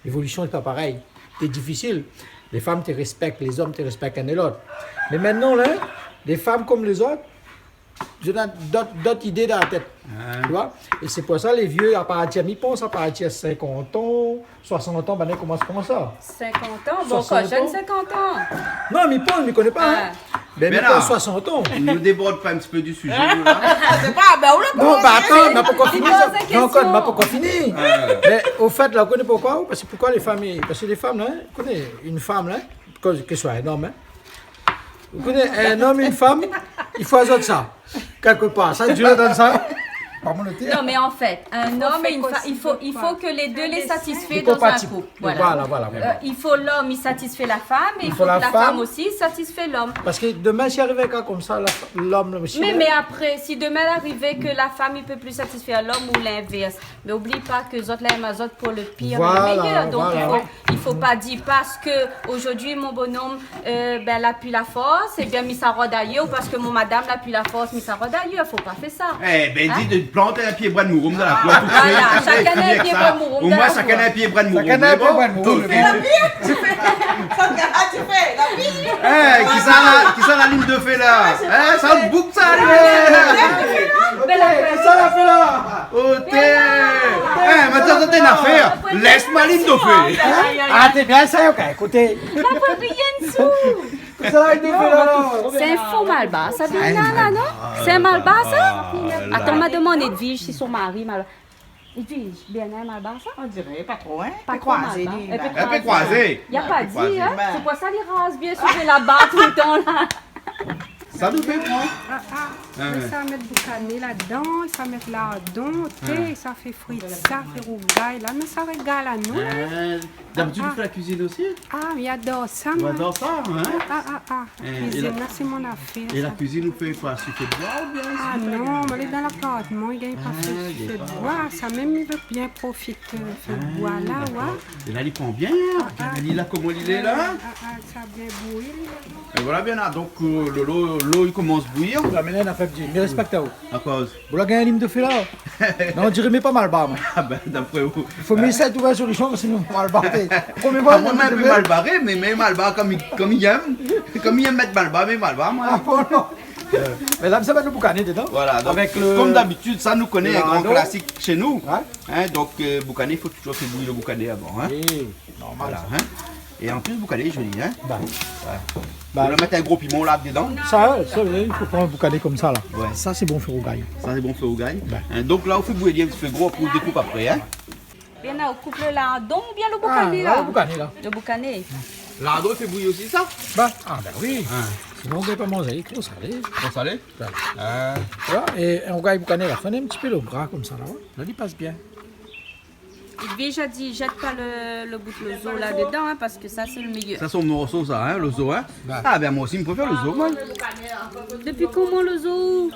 l'évolution n'est pas pareille. C'est difficile. Les femmes te respectent, les hommes te respectent un et l'autre. Mais maintenant, là, les femmes comme les autres, je donne d'autres idées dans la tête. Tu vois? Et c'est pour ça les vieux, à partir, ils pensent à partir de 50 ans, 60 ans, ben, ils commencent comme ça. 50 ans, bon, 60 quoi, jeune ans. 50 ans. Non, mais ils pensent, ils ne connaissent pas. Hein? Ben, Mais ils là. pensent 60 ans. Il ne déborde pas un petit peu du sujet, nous, là. C'est pas, ben on l'a Non, bah attends, on n'a pas encore fini pose ça. la Non, question. encore, on n'a pas encore fini. Mais au fait, là, vous connaissez pourquoi? Parce que pourquoi les femmes, parce que les femmes, là, vous connaissez une femme, là, que ce soit un homme, hein. Vous connaissez un homme et une femme, il faut azot ça. Quelque part. Ça, Dieu donne ça. Pardon le terme. Non, mais en fait, un homme et une femme, il faut que les deux les satisfassent dans un compatibles. couple. Voilà. Il faut l'homme, il satisfait la femme, et il faut que la la femme aussi satisfait l'homme. Parce que demain, si arrive un cas comme ça, l'homme, le monsieur. Mais après, si demain arrivait que la femme il peut plus satisfaire l'homme ou l'inverse, mais oublie pas que les autres l'aiment les autres pour le pire Voilà, et le meilleur. Donc voilà. il faut pas dire parce que aujourd'hui mon bonhomme ben elle a plus la force, et bien mis sa robe ailleurs, ou parce que mon madame n'a plus la force, mis sa robe ailleurs. Faut pas faire ça. Eh ben, dis de planter un pied bras de Mouroum dans la cour tout de Voilà, suite. chacun Fini a un avec pied ça. bras de Mouroum Au dans moins, la chacun cour. a un pied bras de Mouroum. Chacun a un mais pied bon, bras de Mouroum. tout Mais fait. Ah, tu fais la vie. Eh, qui ça la ligne de feu là? Eh, ça le boucle ça, Ça l'a fait là. Ôtez! Eh, maintenant, t'as une affaire. Laisse ma ligne de feu. Ah, t'es bien ça, ok. Écoutez. La rien dessous. Ça l'a fait là. C'est un faux malbas, ça vient là, non? C'est un malbas, ça? Attends, on m'a demandé de vivre si son mari malbas. Il vit bien un malbas, ça? On dirait pas trop, hein? Pas croisé. croisé. Un peu croisé. Il n'y a pas dit, hein? Ben. C'est pour ça qu'il rase bien sur la barre tout le temps, là. Ça nous fait prendre. Ça met boucané là-dedans, ça met lardon, thé, ça fait fruits, ça fait rougaille, là, mais ça régale à nous. D'habitude, tu fais la cuisine aussi? Ah, il adore ça, Tu moi. adores ça, hein? Cuisine, là, c'est mon affaire. Et la ça. cuisine, nous fait quoi? Tu fais de bois ou bien? Ah non, mais il est dans l'appartement, il n'a pas fait de bois, ça même il veut bien profiter, fait de bois là, ouais. Et là, il prend bien. Regarde, là, comment il est là. Ça a bien bouilli. Et voilà bien là, donc l'eau il commence à bouillir. La ménage a fait petit, mais respecte à vous. À cause. Vous l'avez gagné un de fait là. Non, on dirait mais pas mal bas, moi. Ah ben d'après vous. Il faut mieux ça trouver une solution, sinon mal barré. Combien Moi même un peu mal barré, mais mal barré comme il aime. Comme il aime mettre mal barré, mais mal barré moi. Ah bon, non. Mais là, ça va nous boucaner dedans. Voilà, donc, avec le... comme d'habitude, ça nous connaît un grand lardon. classique chez nous. Ouais. Hein, donc boucané, il faut toujours faire bouillir le boucané avant. Hein. Oui, normal. Voilà, hein. Et en plus, boucané est joli. Hein. Bah, On va mettre un gros piment là dedans. ça, il faut prendre un boucané comme ça là. Ouais. Ça, c'est bon faire au gaille. Ça c'est bon feu au gagne. Ouais. Hein, donc là, on fait bouillir un petit peu gros pour découpe après. Hein. Bien là, on coupe le lardon ou bien le boucané là? Le boucané là. Le boucané. Lardon, il fait bouillir aussi ça. Bah, ah ben oui. Sinon, on ne peut pas manger, trop salé. Trop salé. Voilà, et on gagne boucané là. Prenez un petit peu le bras comme ça là. Là, il passe bien. Il déjà dit, jette pas le bout de l'oiseau là-dedans, hein, parce que ça, c'est le meilleur. Ça, c'est mon morceau, ça, hein, le zoo. Hein. Ah, ben moi aussi, je préfère le zoo. Moi. Depuis comment l'oiseau?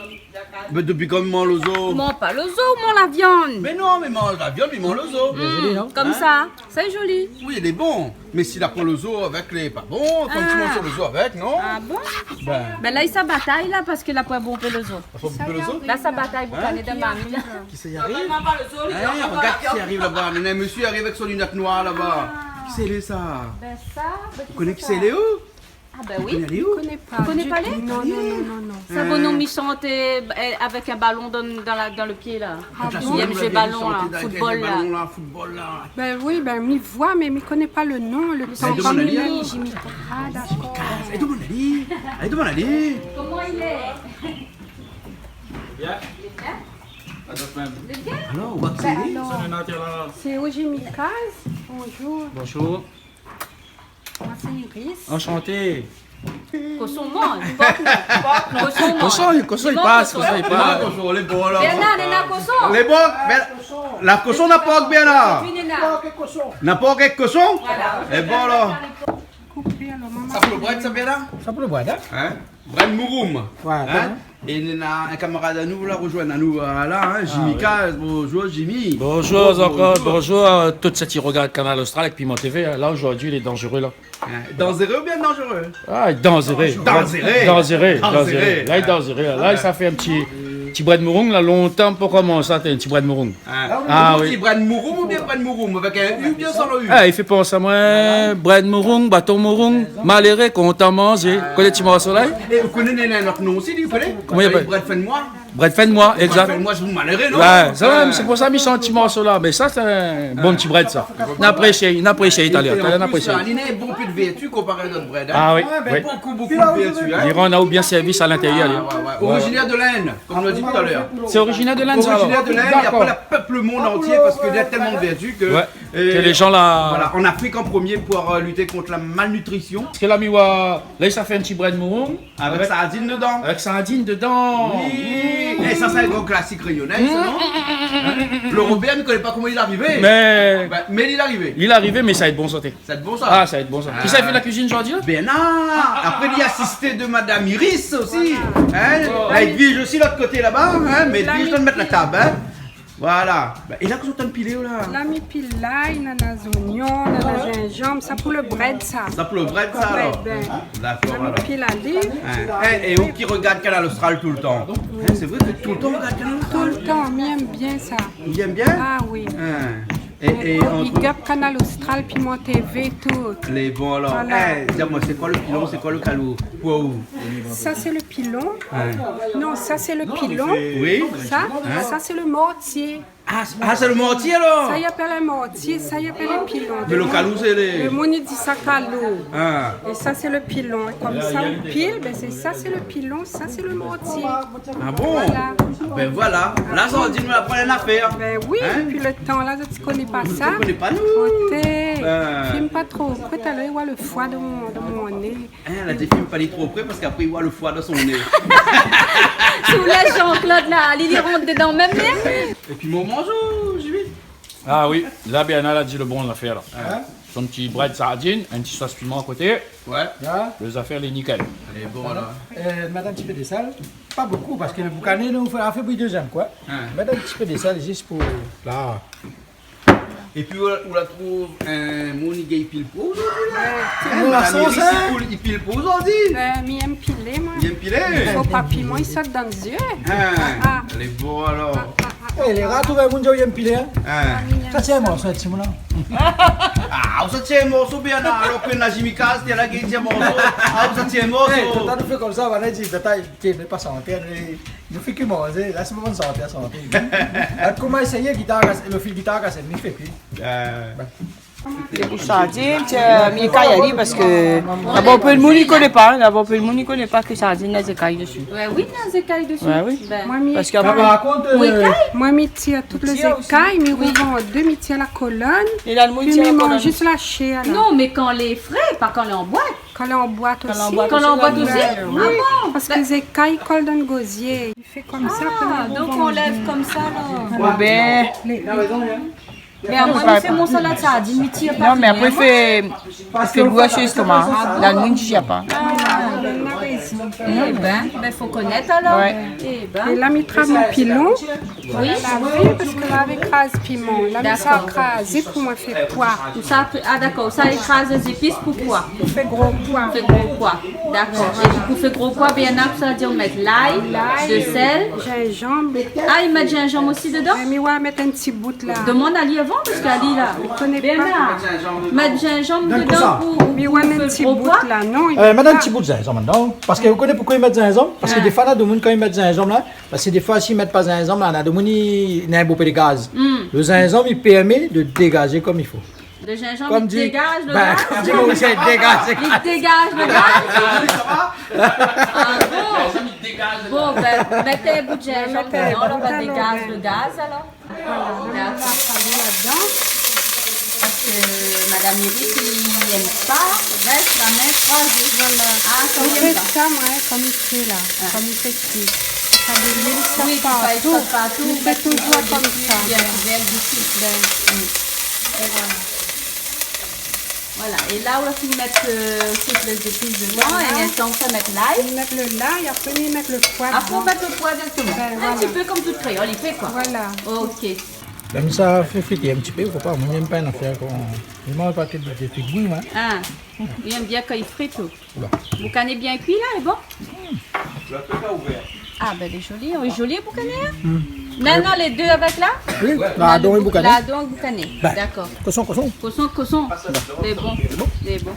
Mais depuis quand il mange le zoo? Mange pas l'oiseau, mange la viande. Mais non, mais mange la viande, il mange le zoo. Joli, non? Comme ça, c'est joli. Oui, il est bon. Mais s'il apprend le zoo avec les pas bon, quand tu manges sur le zoo avec, non? Ah bon? Ben, Ben là, il s'est bataille là, parce qu'il a pas bon le zoo. faut couper le zoo. Là, ça bataille boucané de mamie là. Qui c'est y arrive? Hein, regarde qui arrive là-bas. Mais un monsieur arrive avec son lunette noire là-bas. Qui c'est les ça? Ben ça, ben, Vous connaissez qui c'est les où? Ah ben Vous oui. connaissez Je où? connais pas. Tu connais du pas tout. les? Non. Ça va nous méchanter avec un ballon dans le pied là. La Il aime jouer ballon là, chanter football là. ballon là, football là. Ben oui, ben m'y voit, mais m'y connaît pas le nom, le temps. demande Comme à il lui. est, j'y m'y- Ah d'accord. Allez, demande à lui. Allez, demande à lui. Comment il est? Alors, on va accélérer. C'est où j'ai mis case. Bonjour. Bonjour, Moi c'est Iris. enchanté. Cochon mange. Cochon mange. Cochon il passe, cochon il Ah, passe. cochon, les bons là. Bernard, il y en a cochon. Les bons, la cochon n'a pas bien là. Puis, Nena. N'a pas quelques cochons? Et bon là. Coupé alors maman. Ça pour le bread, ça vient là? Ça pour le bois, hein? Hein? Bread Mouroum. Ouais, Hein? Et il y a un camarade à nous là, rejoint à nous là, hein? Jimmy K. Bonjour Jimmy. Bonjour encore, bonjour à tous ceux qui regardent Canal Austral avec Piment TV. Là aujourd'hui il est dangereux là. Hein? Dangereux ou bien dangereux? Ah, il est dangereux. Dangereux. Dangereux. Dangereux. Là il est dangereux. Là ça fait un petit bread mourung là, longtemps pour commencer ça, un petit bread mourung. Ah oui. oui. Bread Mouroum ou bien Bread Mouroum? Avec un U bien sans le U? Ah, il fait penser à moi, bread mourung, bâton mourung, malheureux, content manger. Connais-tu mon soleil? Et vous connaissez notre nom aussi, vous connaissez? Comment il appelle? Bread Fais-moi. Bread fin de moi, exact. Fais-moi, je vous malheureux, non? Ouais, c'est pour ça que je sens un petit morceau là. Mais ça, c'est un bon petit bread, ça. On apprécie italien. Et On en apprécie. plus, là, il y a un bon peu de vertu comparé à notre bread. Hein? Ah oui, oui. Beaucoup de vertu. Hein? L'Iran a bien service à l'intérieur. lui. Originaire de l'Inde, comme on l'a dit tout à l'heure. C'est originaire de l'Inde, ça alors? Originaire de l'Inde, il n'y a pas le peuple monde entier parce qu'il y a tellement de vertus que, Ouais. Que les gens là. Voilà, en Afrique en premier pour lutter contre la malnutrition. Parce que là, là, ça fait un petit bread mourung. Avec sardine dedans. Avec sardine dedans. Oui. Et ça, c'est un gros classique rayonnais, ça, non? Hein? L'Européen ne connaît pas comment il est arrivé. Mais Mais il est arrivé. il est arrivé, mais ça va être bon sauté. C'est bon ça? Ah, ça va être bon ça. Qui ça fait la cuisine aujourd'hui là? Bernard. Après, il y a assisté de Madame Iris aussi. Hein? La Edwige aussi, l'autre côté là-bas. Hein? Mais Edwige, je dois mettre la table. Hein? Voilà. Et là, qu'est-ce que tu as pilé là? Là, mi pilaille, nana oignons, nana gingembre, ça pour le bread, ça. Ça pour le bread, ça alors? Ben, D'accord, là, mi alors. pile à livre, Hein? Et où qui regarde Canal Austral tout le temps? Hein, c'est vrai que tout le temps on regarde Canal tout Austral? le temps, mi aime bien ça. Il aime bien? Ah oui. Hein. Et Big up Canal Austral, Piment TV, tout. les bons alors. Voilà. Hein, dis-moi, c'est quoi le pilon? C'est quoi le calou? Wow. Ça, c'est le pilon. Non, ça, c'est le pilon. Oui? Ça c'est le mortier. Ah, c'est le mortier alors? Ça y appelle un mortier, ça y appelle le pilon. Mais le calou, c'est les. Le moni dit ça calou. Ah. Et ça, c'est le pilon. Et comme ça, on pile, ben c'est ça, c'est le pilon, ça, c'est le mortier. Ah bon? Voilà. Ben voilà. Là, ça, on dit nous la prendre une affaire. Ben oui, Hein? depuis le temps là, tu connais pas ça. Tu connais pas nous? Côté Filme pas trop. Après, t'as l'air voir le foie de mon nez. Elle a dit filme pas aller trop près parce qu'après il voit le foie dans son nez. Sous la Jean-Claude là, il rentre dedans même bien. Et puis mon mangeau, j'ai vu. Ah oui, là, bien, elle a dit le bon affaire. Son petit bras de sardine, un petit sauce piment à côté. Ouais. Les affaires, les nickel. Elle est bonne là. Mettre un petit peu de sel. Pas beaucoup parce que le boucané, nous, on fait pour les deuxième quoi. Mettre un petit peu de sel juste pour. Là. Et puis on la trouve mon gay pile pour aujourd'hui. La sauce, il pile pour aujourd'hui. Mais aime piler, moi. Il aime piler. Faut pas piment, il saute dans les yeux. Elle est bonne alors. Les rats, tout le monde aime piler. Ça tient moi, ça tient moi. Ah, ça tient un morceau bien là. Alors que la Jimika, c'était la gueule de morceau. Ah, ça tient un morceau. T'as fait comme ça, on va dire, t'es pas santé. Il fait que manger, là c'est bon santé. Comment essayer le fil guitare, ça ne fait plus. Les sardines, mais caille parce que d'abord peu de monde ne connaît pas. D'abord peu de monde ne connaît pas que sardines n'a des cailles dessus. Ouais, oui, il y a des écailles dessus. Ouais, oui. Parce Par contre, moi, je tire toutes les écailles, mais revends deux, je tire la colonne. Et là, le monde Puis tire je la mange colonne. juste la chair. là. Non, mais quand les frais, pas quand les en boîte. Quand elle est en boîte aussi. Quand les en boîte aussi. Oui, Ah bon? parce que les écailles collent dans le gosier. Il fait comme ça. Ah, puis donc on on mange. lève comme ça là. Oh, ben, Mais à moi, je fais mon salade sardine, mais tire pas. non, mais après, il fait goût sur l'estomac. Là, le monde ne tire pas. Eh ben, faut connaître alors. Ouais. Eh ben. Et là, je trame mon pilon. Oui. Laver, parce que là, avec crase piment. Là, je ça crase pour moi faire poids. Ça, ah d'accord, ça écrase les épices pour quoi? Pour faire gros poids. Fait gros pois. D'accord. Et pour faire gros pois, bien ça veut dire mettre l'ail, de sel. Gingembre. Ah, il met du gingembre aussi dedans? Mais ouais, mettre un petit bout là. Demande à Ali avant parce qu'Ali là. Je connais Bien pas. là. Mettre du gingembre Dans le dedans coussin. pour Mais ouais, mettre un faire petit le gros bout pois. là. Non, mettre un petit bout de gingembre maintenant. Parce que vous connaissez pourquoi ils mettent gingembre? Parce que des fois, il y a des gens qui mettent gingembre là. Parce que des fois, s'ils ne mettent pas gingembre là, il y a des gens qui ont un beau peu de gaz. Le gingembre, il permet de dégager comme il faut. Le gingembre, Comme il dit- dégage le Ben, gaz. comme dit Maurice, il dégage. Il dégage le gaz. Ah bon? Bon, ben, mettez un bout de gingembre dedans, alors on va dégager le gaz alors. D'accord. Parce que Madame Eric, il n'aime pas reste la main croisée. Voilà. Ah, ça, on il fait aime pas. ça, moi, comme il fait là. Comme il fait ici. Ça de l'huile, ça Oui, pas partout. partout. Il fait toujours comme ça. Il y a un couvert d'ici. Et voilà. Voilà. Et là, on va finir mettre toutes les épices dedans. Et maintenant, on va mettre l'ail. Il met le lard et après, il met le poivre. Après, on va mettre le poivre directement. Ben, Un voilà. petit peu comme tout créole, il fait quoi. Voilà. Ok. Comme ça, fait friter un petit peu, il ne faut pas. Moi, j'aime pas une affaire qu'on. Je ne mange pas que des trucs bouillis, hein. Ah. Il aime bien quand il frite tout. Bon. Vous canez bien cuit là, est bon? Ah, ben, elle est jolie. On est jolie, boucané. Maintenant, les deux avec là? Oui, la don et boucané. La don et boucané. Ben. D'accord. Cochon. Cosson. C'est bon. C'est bon.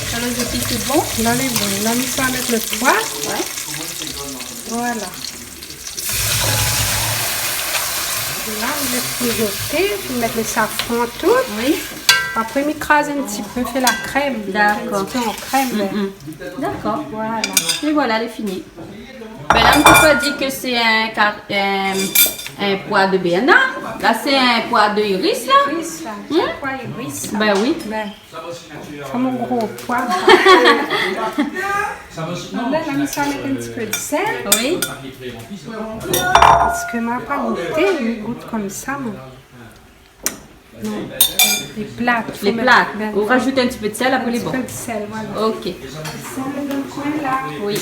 Ça, les épices, c'est bon? Là, les bons. Là, il va mettre le poivre. Ouais. Voilà. Là, je vais mijoter, je vais mettre le safran tout. Oui. Après, je m'écrase un petit peu, fait la crème. D'accord. Un petit peu en crème. D'accord. Voilà. Et voilà, elle est finie. Ben là, on ne peut pas dire que c'est un pois de Bernard. Là, c'est un pois de iris, là. Iris, là. C'est quoi, iris? Ben oui. Ben, c'est mon gros poivre. Là, on va mettre un petit peu de sel. Oui. Parce que ma pas goûté, il goûte comme ça, moi. Non, les plats. Les plats. On rajoute un petit peu de sel, après les Un bons. petit peu de sel, voilà. Ok. Le sel dans le coin, là. Oui.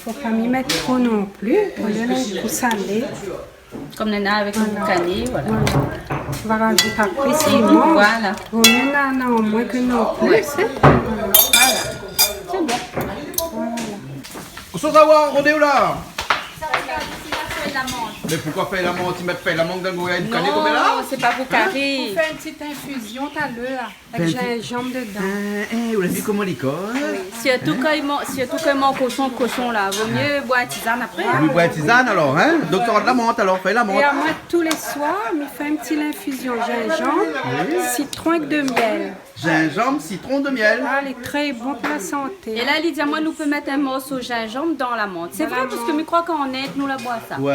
Faut pas m'y mettre trop non plus. On est trop salé. Comme Nana avec le boucané, voilà. Voilà. On va rajouter après si Et on voilà. vaut mieux non, moins que non plus. C'est bon. Où sont d'avoir, on est où là? Ça regarde ici, la feuille d'amande. Mais pourquoi faire la menthe? Tu mets faire la menthe dans le goya et boucané comme là? Non, c'est pas vous On carré. fait une petite infusion tout à l'heure avec gingembre dedans. Vous l'avez vu comment l'école? Surtout quand il mange cochon là, vaut mieux boire une tisane après. Oui, boire tisane alors, hein? Donc tu auras de la menthe alors, fais la menthe. Et à moi, tous les soirs, on fait une petite infusion gingembre, citron avec de miel. Gingembre, citron, de miel. Ah, elle est très bon pour la santé. Et là, il dit à moi, nous peut mettre un morceau de gingembre dans la menthe. C'est vrai, parce que je crois qu'en est, nous la boit ça. Ouais.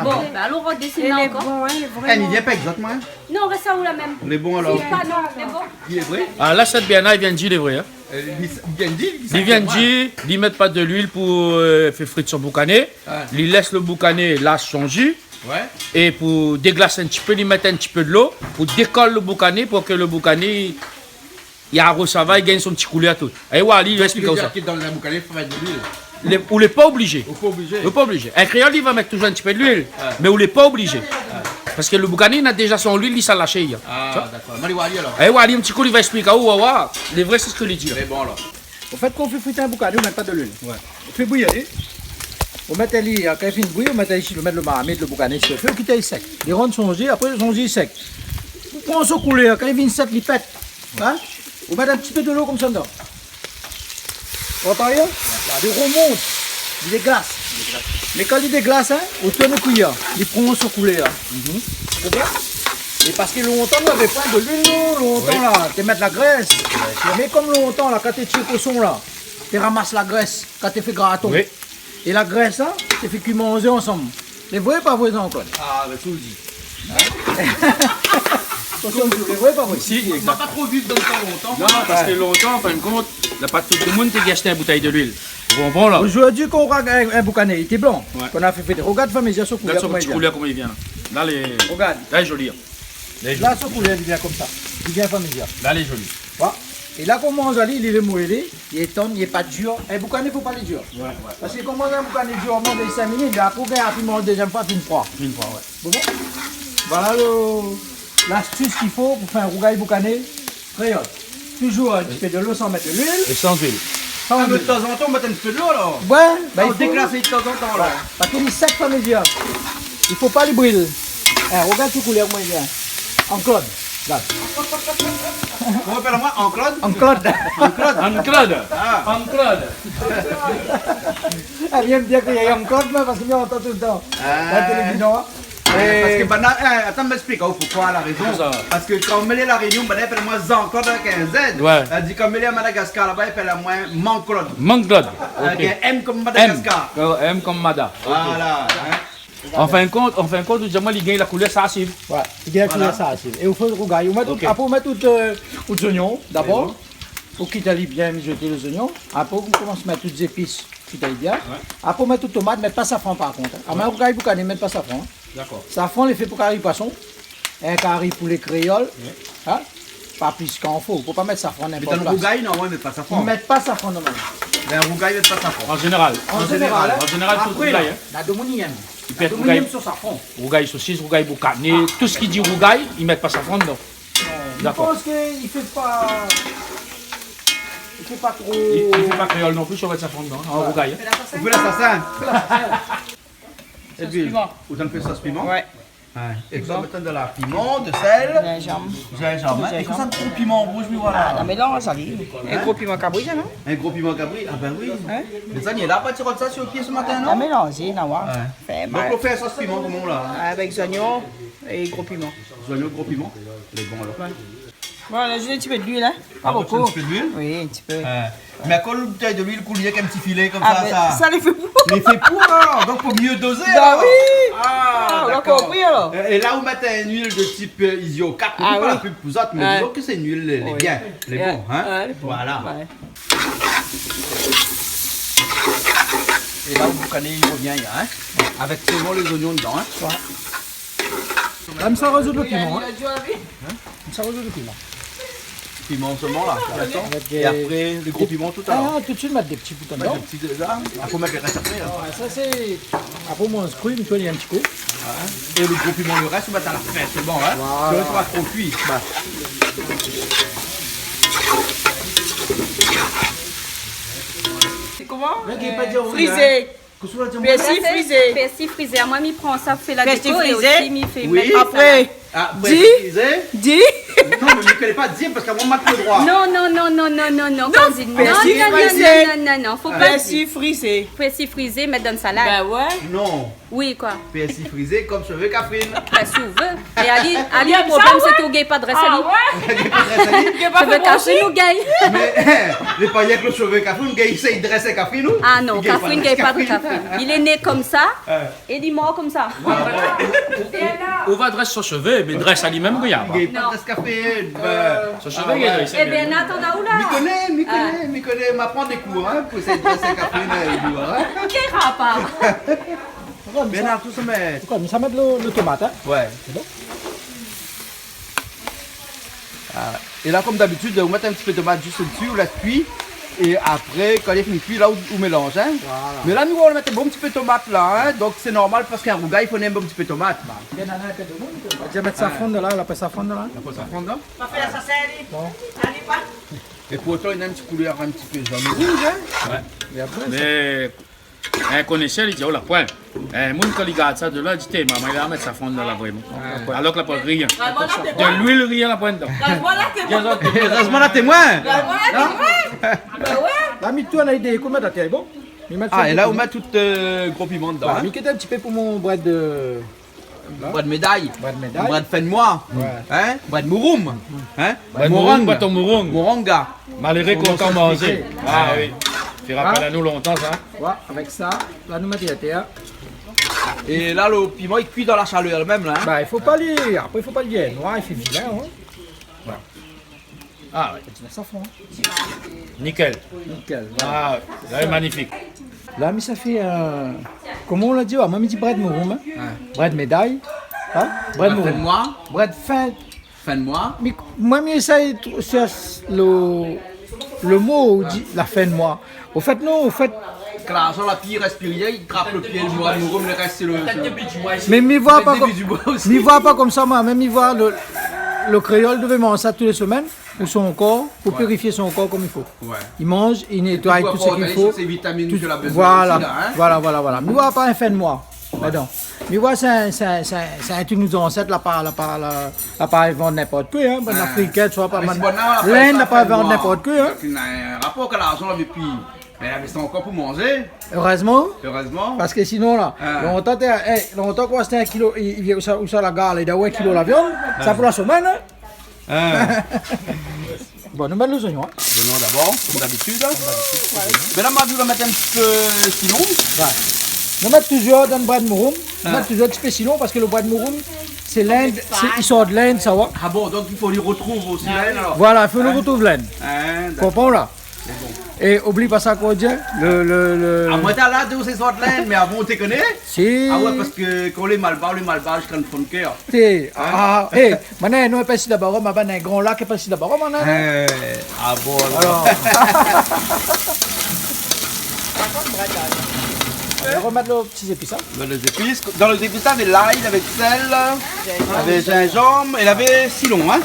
Bon, ben alors on dessine Elle là est encore. bon, elle est Elle vraiment. n'y vient pas exactement. Hein? Non, on reste ça où la même. On est bon alors. Si, pas non, c'est bon. Il est vrai? Ah, là, cette bien-là, il vient de dire les vrais. Hein. Il vient de dire, il met pas de l'huile pour faire frire son boucané. Il laisse le boucané lâche son jus. Ouais. Et pour déglacer un petit peu, il met un petit peu de l'eau pour décoller le boucané pour que le boucané, il arrose ça va, il gagne son petit coulis à tout. Et Wally, il explique comme ça. Dans le boucané, il faut mettre de l'huile. Ou n'est pas obligé. Faut obligé. Ou pas obligé. Un créole, il va mettre toujours un petit peu d'huile, mais on n'est pas obligé. Parce que le boucané, il a déjà son huile, il s'est lâché. Ah, d'accord. Mali Wally alors. Et Wally, un petit coup, il va expliquer. Les vrais, c'est ce que il dit. C'est bon alors. Au fait, quand on fait friter un boucané, on ne met pas de l'huile. Ouais. On fait bouillir. On met quand il finit de bouillir, on met ici, on met le maramé, le boucané sur le feu, on quitte sec. Il rentre son jus, après son jus sec. On prend son coulé, quand il vient sec, il pète. Hein? On met un petit peu de l'eau comme ça dedans. Vous entendez? Il remonte, il déglace. Mais quand il déglace, hein, on tourne le cuillère, il prend son coulé là. Et parce que longtemps, on avait pas de l'huile, longtemps là, tu mets de la graisse. Mais comme longtemps là, quand tu tires au son là, tu ramasses la graisse quand tu fais gratin. Oui. Et la graisse là, tu fais cuire manger ensemble. Les vrais pas vrais encore. Ah, mais tout le dit. Attention, les vrais pas vrais. Si, On va pas trop vite dans le temps longtemps. Non, parce que longtemps, en fin de compte, il n'y a pas tout le monde qui a acheté une bouteille de l'huile. Bon, là. Aujourd'hui, quand on regarde un boucané, il était blanc. Ouais. Qu'on a fait, regarde famille, il y a son Regarde son couleur. petit coulis comment il vient. Là, Regarde. là, il est joli. Là, son couleur, il vient comme ça. Il vient familial. Là, il est joli. Voilà. Et là, quand on mange à il est moellé, il est tendre, il n'est pas dur. Un boucané, il ne faut pas les dur. Parce que quand on mange un boucané dur, on mange 5 minutes, après, on mange la deuxième fois, puis une fois. Une fois, ouais. Bon. Voilà l'astuce qu'il faut pour faire un rougail boucané créole. Toujours un petit peu de l'eau sans mettre de l'huile. Et sans huile. Sans Ah, mais de huile. temps en temps, on met un petit peu de l'eau alors. Ouais, bah, On il faut déclasser de temps en temps là. parce qu'il est sec familial. Il ne faut pas les brûler. Regarde tout couleur, moi, il vient. En Claude. Regarde. On rappelle moi en Claude. En Claude. Claude. Ah. Claude. Elle vient me dire qu'il y a en Claude, mais parce qu'il entend tout le temps. La télévision. Parce que attends, m'explique pourquoi la raison. Ça. Parce que quand on met la Réunion, elle appelle moi Jean-Claude avec un Z. Ouais. Elle dit quand on met à Madagascar là-bas, elle appelle moi Manclaude. Claude. Avec un M comme M. Madagascar. M comme Mada. Voilà. Hein. En fin de compte, il gagne la couleur, ça arrive. Ouais, il y a ça aussi. Et il faut le rougail. Après, on met tous les oignons d'abord. Pour qu'il aille bien mijoter les oignons. Après, on commence à mettre toutes les épices qui aillent bien. Après, on met toutes les tomates, mais pas safran par contre. Alors, un rougail pour ne mettre pas safran. D'accord. Safran, il fait pour carré poisson. Un carré pour les créoles. Hein? Pas plus qu'en faut. Il ne faut pas mettre safran Mais n'importe dans le place. rougail, non, on ne met pas ça Ils fort. ne mettent pas safran normalement. Mais un rougail, il met pas ça fort. En général. En général, En général, tout après, rougail. Hein. la domonienne. Il peut La être domonienne rougail. sur safran. Rougail saucisse, rougail boucané, tout ce qui dit rougail, ils mettent pas ça fond dedans. Je D'accord. pense qu'il ne fait pas. Il fait pas trop. Il ne fait pas créole non plus, on va mettre ça fond dedans, en rougail. Hein. On fait l'assassin. Et puis, vous en faites sauce piment? Ouais. Et vous en mettez de la piment, de sel, Gingembre. gingembre. Et comme ça, un gros piment rouge, mais voilà. Ah, mais là, ça dit. Un gros piment cabri, non? Un gros piment cabri, ah ben oui. Hein? Mais ça, il est là, pas tirer ça sur le pied ce matin, À non? mélanger, non? Fait Donc mal. on fait un sauce piment, comment là? Avec oignons et gros piment. Oignons, gros piment. Elle est bon alors. Voilà, j'ai un petit peu d'huile, hein? Pas beaucoup. Un petit peu d'huile? Oui, un petit peu. Mais à quoi une bouteille de l'huile coulier avec un petit filet comme Ah, ça, ben, ça? ça les fait pour. Mais fait pour alors, donc faut mieux doser Bah alors. oui! Ah, on a d'accord. compris alors. Et là, vous mettez une huile de type Isio 4, Ah, pas oui. la plus poussante, mais Ouais. disons que c'est une huile, elle est Oui. bien, elle est Ouais. bon, hein? Ouais, elle est bon. Voilà. Ouais. Et là, au boucané, il revient, hein? Avec seulement les oignons dedans, hein? Comme ça résout le piment. Hein. Il a joué avec. Comme ça résout le piment. Piment seulement là, pour l'instant. Avec des- Et après, les gros piments tout à l'heure. Ah, tout de suite mettre des petits boutons Mettre dedans. des petits là, il faut mettre les restes après. Là. Ouais, ça c'est. Après, moi, on se crouille, mais toi, il y a un petit coup. Et le gros piment, le reste, on met à la fin, c'est bon, hein? Voilà. Ça va pas trop cuit. Bah. C'est comment? Là, qui est pas dit au riz, hein. Frisé. Persil frisé. Persil frisé. Moi, je prends ça, fait la Persil déco et frisé. aussi, je fais Oui. mettre Après, Ah, Dis. dis. Non, mais je ne connais pas dire parce qu'à moi, je le droit. Non, non, non, non, non, non, non. Quand dit- non, persil non, frisé. non, non, non, non, faut pas persil frisé. persil frisé, mettre dans une salade. Ben ouais. Non. Oui, quoi. PSI frisé comme cheveux Catherine. Ben, si vous voulez. Et Ali, le problème, c'est que vous n'avez pas de Ah recette. ouais? Je veux cacher nous, gars. Mais, les pas avec le cheveu Catherine, il essaie de dresser Catherine ou? Ah non, Catherine, il n'y a pas de Catherine. Il est né comme ça et il est mort comme ça. On va dresser son cheveu, mais dresse à lui-même, regarde. Il n'y a pas de Catherine. Son cheveu, il est dressé. Eh bien, Nathan, on a où là? m'y connaît, m'apprend des cours, hein, pour essayer de dresser Catherine et tout, hein. Quel rapport? Bernard, tout se met. Pourquoi? Mais ça met le tomate, hein? Ouais. Et là, comme d'habitude, on met un petit peu de tomate juste au-dessus, on la cuit. Et après, quand il est fini cuit, là, on mélange. Hein. Voilà. Mais là, nous, on va mettre un bon petit peu de tomate là. Hein. Donc, c'est normal parce qu'un rougail, il faut un bon petit peu de tomate. Bien, on va déjà mettre ça fondre là, on appelle ça fondre là. Il faut ça fondre là. On va faire ça série. Bon. Allez, pas. Et pour autant, il y a une petite couleur un petit peu jaune rouge. Hein. Et après, Mais un connaisseur, il dit, oh la pointe. Un monde quand il garde ça de là, il dit, maman, il va mettre sa fonde dans la vraiment. Alors que la pointe, rien. De l'huile, rien la pointe dedans. Voilà, t'es bon. Heureusement, la témoin. Voilà, t'es bon. Ben ouais. là, mis tout, on a idée, comment t'as fait, bon? Ah, et là, on met tout gros piment dedans. Bah, Hein. mis un petit peu pour mon bread de. Bois de médaille. Bread médaille. Bois de fin de mois. Ouais. Hein. Bois de mouroum. Hein. Mourong, pas ton mourong. Moranga. Malgré qu'on t'en manger. Ah oui. Tu rappelles à nous longtemps ça. Ouais, avec ça, là, nous mettons la terre. Et là, le piment, il cuit dans la chaleur elle-même. Là, hein. Bah, il faut pas les. Après, il faut pas le gagner. Noir, il fait vilain, hein. Ah oui. Tu mets ça fond. Nickel. Nickel. Ah oui. Là, c'est magnifique. Là, mais ça fait. Comment on l'a dit? Moi, je dis bread mouroum. Hein? Bread médaille. Hein? Bread Fin de mouroum. mois. Bread fin. Fin de mois. Mais moi, j'essaie de chercher le mot, dit la fin de mois. Au fait, non, au fait. L'argent, la pire respirer, il trappe le pied, le mois, le reste, c'est le. Mais m'y voit pas comme. début du bois aussi. M'y voit pas comme ça, moi. Même m'y voit le créole devait manger ça toutes les semaines pour son corps, pour purifier son corps comme il faut. Ouais. Il mange, il nettoie tout ce qu'il faut. C'est vitamines Tout- que la besoin voilà, aussi, là, hein. voilà. Mais voilà pas un fin de mois. Pardon. Mais voilà, c'est un truc nous ancêtres, là, pas vendre n'importe quoi, hein. Bonne africaine, soit pas Mais mal. c'est bon, non, on appelle L'Inde ça n'a pas fin de vendre mois. n'importe quoi, hein. Donc, il a un rapport que l'argent avait puis. Mais c'est encore pour manger, Heureusement. heureusement. Parce que sinon, là, longtemps quoi, c'était un kilo, il vient où ça la gare, il a 1 kilo la viande, ça pour la semaine, hein. Bon, nous mettons les oignons, hein. Donnons d'abord, comme d'habitude. Mais là, Madou va mettre un petit peu silon. Ouais. Nous mettons toujours dans le bois de mouroum, nous mettons toujours un petit peu silon parce que le bois de mouroum, c'est l'Inde, il sort de l'Inde, ça va. Ah bon, donc il faut lui retrouver aussi là, alors. Voilà, il faut le retrouver l'Inde. Hein, d'accord. Comprends là? Et oublie pas ça qu'on dit, À moi, t'as là, c'est sorte l'Inde, mais avant, on te connaît? Si. Ah ouais, parce que quand les malbars, je connais le fond de cœur. Maintenant, nous, on est d'abord, on a un grand lac, on est d'abord, maintenant. Ah bon, Alors. On va remettre le petit épices. Dans les épices, il y avait l'ail, il y avait du sel, il y avait gingembre, et il y avait silon, hein.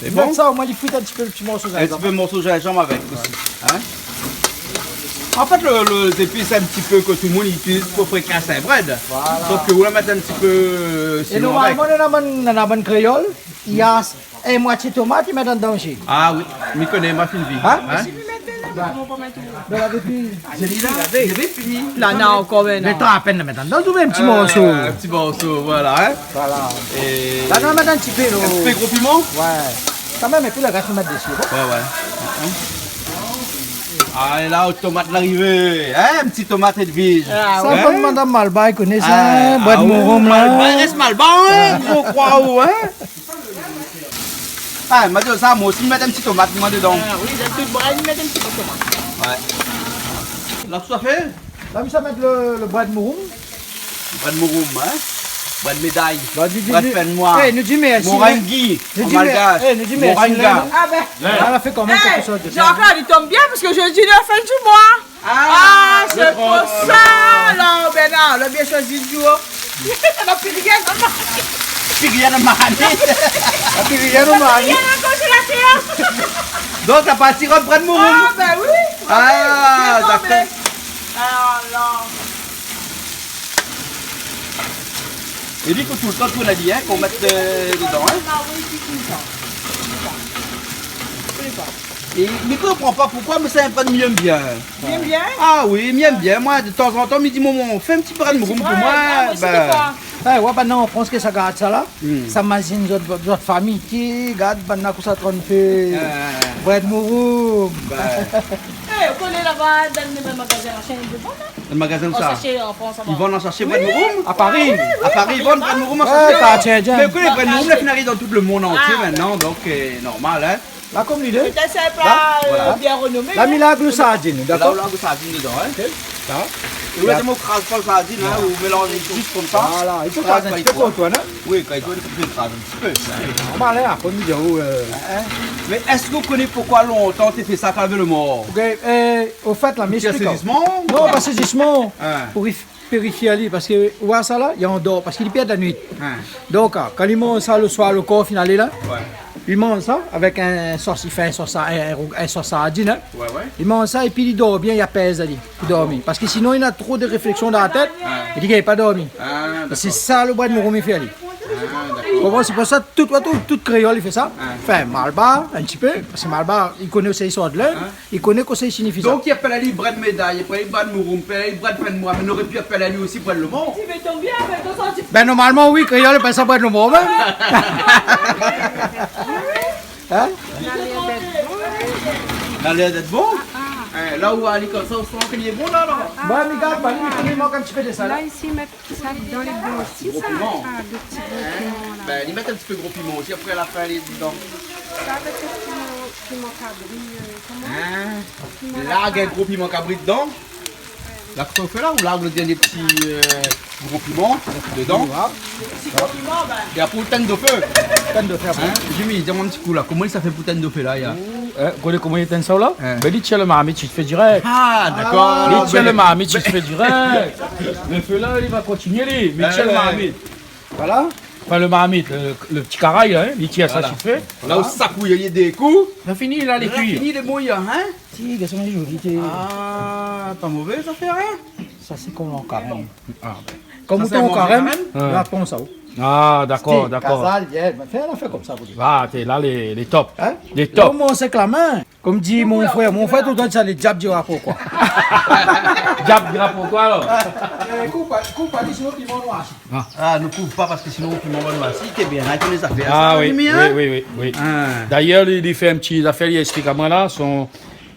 C'est Bon. bon? Ça, au moins, il fouille un petit peu le petit morceau de Un petit peu de morceau de gingembre avec aussi. Hein? En fait, les épices, un petit peu que tout le monde utilise pour faire casser un bread. Voilà. Sauf que vous la mettez un petit peu Et silon avec. normalement, dans la bonne créole, il y a une moitié de tomate, il met dedans aussi. Ah oui, je connais ma fine vie. Hein? Dans la depuis. J'avais fini. Là, non, encore Mais maintenant. t'as à peine de mettre dedans, tu mets un petit morceau. Un petit morceau, voilà. Hein? Voilà. Et Là, on met un petit peu. un petit peu gros piment? Ouais. Quand même, et puis le reste, on met dessus. Bon. Ouais. Ah, et là, aux tomates l'arrivée. Hein, un petit tomate et de vige. Ah Ça, ouais. bonne madame Malba, il connaît ça. Bois de mouroum, Il là. reste mal bon, hein, gros croix, hein. Ah, m'a dit ça, moi aussi, mettre un petit tomate, moi, dedans. Ah oui, dans tout le bras, il met un petit peu de tomate. Ouais. Là, tout ça fait? Là, on va mettre le bois de mouroum. Bras de mouroum, hein. Bras de médaille. Bah, Bras de fin de mois. Eh, nous dis merci. Morangui, Nous en dis malgache. eh, nous dis merci. Moranga. Ah ben, On a fait quand même quelque chose de ça. Jean-Claude, il tombe bien parce que je dis la fin du mois. Ah, c'est pour ça, là, ben non, le bien choisi du jour. Ça n'a plus rien dans ma Puis rien de mariner. Et puis, il y a nos maris. rien dans le congélateur. Donc, t'as pas tiré de bras de mouroum? Ah, ben oui. Ah, Bien tombé. d'accord. Alors, Et dit que tout le temps, tu l'as dit, hein, qu'on mette dedans. Hein. Et mais je ne comprends pas pourquoi, mais ça m'aime bien. bien, bien. Ah oui, m'aime bien. Moi, de temps en temps, il me dit, maman, fais un petit brin de morum pour moi. Ouais, ben non, je pense que ça garde ça là. Ça imagine votre famille qui garde maintenant que ça trône fait bread mourou. On connaît là-bas dans le même magasin à chaîne de vente. Le magasin ça. En France, Ils vont en chercher bread morum À Paris. À Paris, ils vendent bread morum en Ouais, chercher. tiens. Mais écoutez, les bread morum, là, finissent dans tout le monde entier maintenant, donc normal, hein. Là, comme l'idée. Peut-être c'est un plat bien renommé. La milagre sardine, Là, d'accord? on a sardine dedans, hein. Ça va. Et vous avez crase pas le sardine, hein, vous mélangez juste comme ça. Voilà, il faut faire un petit peu pour toi, non? Oui, quand il doit il faut crase un petit peu. Normal, hein, après vidéo. Mais est-ce que vous connaissez pourquoi longtemps tu fais ça avec le mort? Ok, au fait, la Il y a m'explique. saisissement? Non, pas saisissement. Hein. Pour vérifier lui, parce que voir ça là, il endort, parce qu'il perd la nuit. Hein. Donc, quand il mange ça le soir, le corps final est là, Ouais. il mange ça avec un sauce, il fait un sauce sardine. Hein. Ouais. Il mange ça et puis il dort bien, il apaise, il dort. Parce que sinon, il a trop de réflexions dans la tête, il dit qu'il n'a pas dormi. Ah, C'est ça le bois de Mouroumi fait. d'accord. C'est pour ça que tout créole il fait ça. Enfin, Malbar, un petit peu, parce que Malbar, il connaît aussi l'histoire de l'œil, il connaît que ça signifie ça. Donc il appelle à lui bread médaille, il appelle bread mouroum, il appelle bread fin de mois, mais il aurait pu appeler à lui aussi bread le mort. Tu veux tomber avec ton senti. Ben normalement oui, créole appelle ça bois de Mouroumi. Hein? Il a l'air d'être bon. Là où Ali comme ça, on sent qu'il est bon là. Bon, regarde, il manque un petit peu de ça là. Là, ici, mettre ça dans les bons aussi, Gros ça. piment. Ah, de petits gros piments, là. Ben, il met un petit peu gros piment aussi, après à la fin, il est dedans. Ça, avec le piment cabri, comment? Là, il y a un gros piment cabri dedans. Là, qu'on fait là, ou là, on a des petits gros piments dedans. Et après, poutaine de feu. Peine de faire ça. Jimmy, dis-moi un petit coup là, comment ça fait poutaine de feu là? Vous connaissez comment il éteint ça là? Ben, il tient le marmite, tu te fais direct. Ah, d'accord. Il tient le marmite, tu te fais direct. Le feu là, il va continuer, lui. Mais il tient le marmite. Voilà. Enfin, le marmite, le petit caraï, hein, il tient ça, tu te fais. Là où ça couille, il y a des coups. Ça finit là, les Il a cuits. fini les bouillons, hein? Si, qu'est-ce qu'on dit? Ah, pas mauvais, ça fait rien. Ça, c'est comme en carême. Ah, Comme Ça, on c'est en bon, carême, carême? on apprend ça. Ah, d'accord, d'accord. Casal, on fait comme ça pour dire. Ah, t'es là, les tops. Hein? Les tops. Comment on sait que la main? Comme dit mon frère tout le temps, ça les diables dira pourquoi. Diable dira pourquoi alors? Coupe pas, sinon piment noir. Ah, ne couvre pas parce que sinon, tu m'envoies le massi, t'es bien, hein, tu les affaires. Ah ça, oui, Jimmy, oui, hein? oui. Ah. D'ailleurs, il fait un petit affaire, il explique à moi là,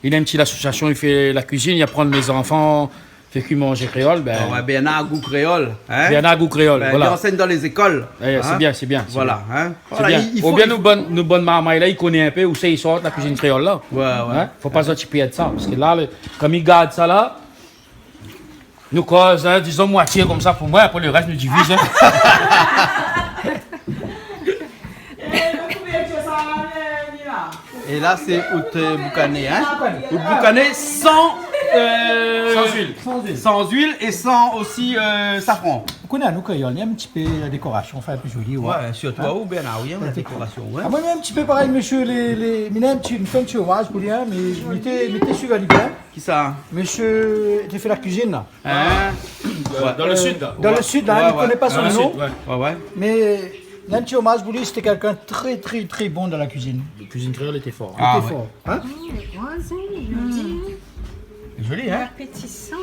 il a une petite association, il fait la cuisine, il apprend mes enfants, fait qu'ils mangent créole, ben, Ouais, Bernard goût créole. Hein? Bernard goût créole, Ben, Il voilà. enseigne dans les écoles. Eh, c'est hein? bien, c'est bien. Voilà. Hein? C'est Voilà, bien. il Ou faut, bien nous bonnes marmailles là, il connaît un peu où c'est ils sortent la cuisine créole là. Ouais, ouais. Hein? Faut pas sortir de ça, parce que là, comme ils gardent ça là, nous cause, hein, disons moitié comme ça pour moi, après le reste nous divise. Hein. Et là, c'est out boucané. Hein? Out boucané sans huile. Sans huile et sans aussi safran. Vous connaissez, nous, créole, il y a un petit peu la décoration, enfin un peu jolie. Ouais, sur toi ou Bernard, oui, la décoration. Ouais. Ah, moi, un petit peu pareil, monsieur, il a un petit hommage pour lui, hein, mais mettez sur le hein. Qui ça? Monsieur, tu fait la cuisine là. Hein? Dans le sud là. Dans le sud, là, Ouais, il ne connaît pas son Dans le nom, sud, ouais. Ouais, ouais. mais il a un petit hommage pour lui, c'était quelqu'un de très bon dans la cuisine. La cuisine créole était fort. Ah, C'était fort. Hein? Joli, hein? Appétissant.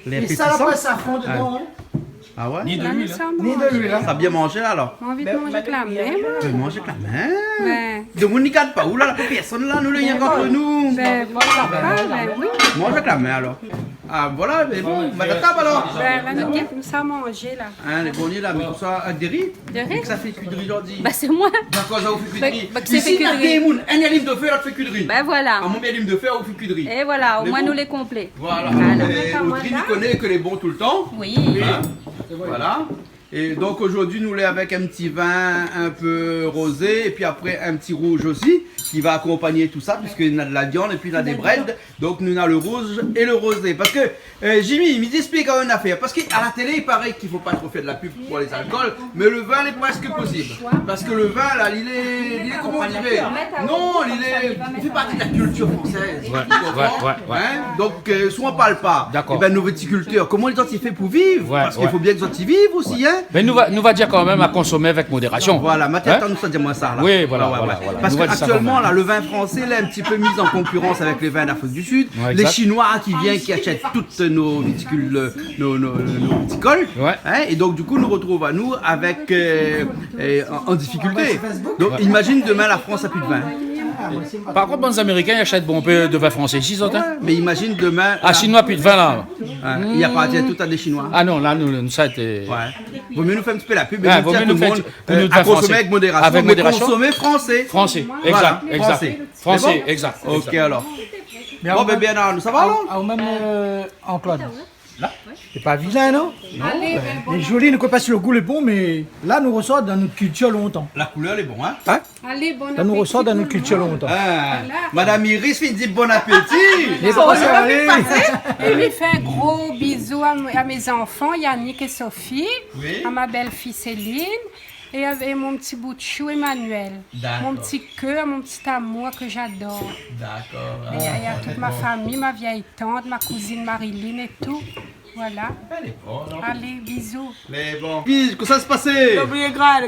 Les Et ça, appétissants. là, ça fond dedans, hein. Ah ouais? Ni de Là, nous l'huile. Hein. sommes Ni de lui, là. Ça a bien mangé là alors? J'ai envie de manger avec la même. Tu peux manger avec la main. Ben, De mon n'y garde pas où là, la personne là, nous le rien contre nous. ben, oui. Mange avec la main alors. Ah voilà, mais bon, bah la table alors. Ben, là, nous sommes mangés, là. Hein, les bonnets là, mais comme ça, avec des riz. De riz? Et que ça fait cuit de riz aujourd'hui. Bah, c'est moi. D'accord, ça vous fait cuit de riz. Bah, que c'est Ici, fait cuit de il y a riz. des mounes. Un lime de feu, l'autre fait cuit de riz. Ben, voilà. À mon bien lime de feu, on fait cuit de riz. Et voilà, au Les moins bons. nous les complets. Voilà. Voilà. Et Audrey, il connaît que les bons tout le temps. Oui. Hein. Voilà. Et donc aujourd'hui, nous l'avons avec un petit vin un peu rosé et puis après un petit rouge aussi qui va accompagner tout ça puisqu'il y a de la viande et puis il y a des breads. Donc nous avons le rouge et le rosé. Parce que Jimmy, il m'explique une affaire. Parce qu'à la télé, il paraît qu'il ne faut pas trop faire de la pub pour les alcools, mais le vin est presque possible. Parce que le vin là, il est comment on dirait? Non, il fait partie de la culture française. Ouais. Hein? Donc soit on parle pas. D'accord. Et ben nos viticulteurs, comment ils ont fait pour vivre? Parce qu'il faut bien qu'ils ont y vivre aussi, hein? Mais nous va dire quand même à consommer avec modération. Voilà, maintenant nous sommes moi ça là. Oui, voilà. Parce Nous va dire ça qu'actuellement quand même. là, le vin français là, est un petit peu mis en concurrence avec les vins d'Afrique du Sud. Ouais, les exact. Chinois qui viennent, qui achètent toutes nos viticoles, nos viticoles. Ouais. Hein, et donc du coup, nous retrouvons à nous avec en difficulté. Donc imagine demain la France a plus de vin. Par contre, les Américains ils achètent bon peu de vin français ici, ils ont, hein? Mais imagine demain. Ah, Chinois, plus de vin là. Il n'y a pas tout à des Chinois. Ah non, là, nous ça a été. Ouais. Vaut mieux nous faire un petit peu la pub et Ouais, nous vaut dire à mieux tout nous le faire monde pour nous à faire consommer français. avec modération. Avec mais modération. consommer français. Français, Voilà, exact. français. Français, C'est bon exact. Ok alors. Mais Bon ben bien alors, ça va alors? Ou même en Claude. Là, c'est pas vilain, non? Les jolis, ne connaissent pas si le goût est bon, mais là, nous ressort dans notre culture longtemps. La couleur est bon, hein? Allez, bon Là, nous ressort dans notre culture longtemps. Ah, Madame Iris fait dit bon appétit. Et lui fait un gros bisou à mes enfants, Yannick et Sophie, Oui. à ma belle-fille Céline, et avec mon petit bout de chou Emmanuel. D'accord. Mon petit cœur, mon petit amour que j'adore. D'accord. Et il y a toute ma famille, ma vieille tante, ma cousine Marilyn et tout. Voilà. Allez, bisous. Mais bon. Puis, que ça se passait? Oubliez le grain.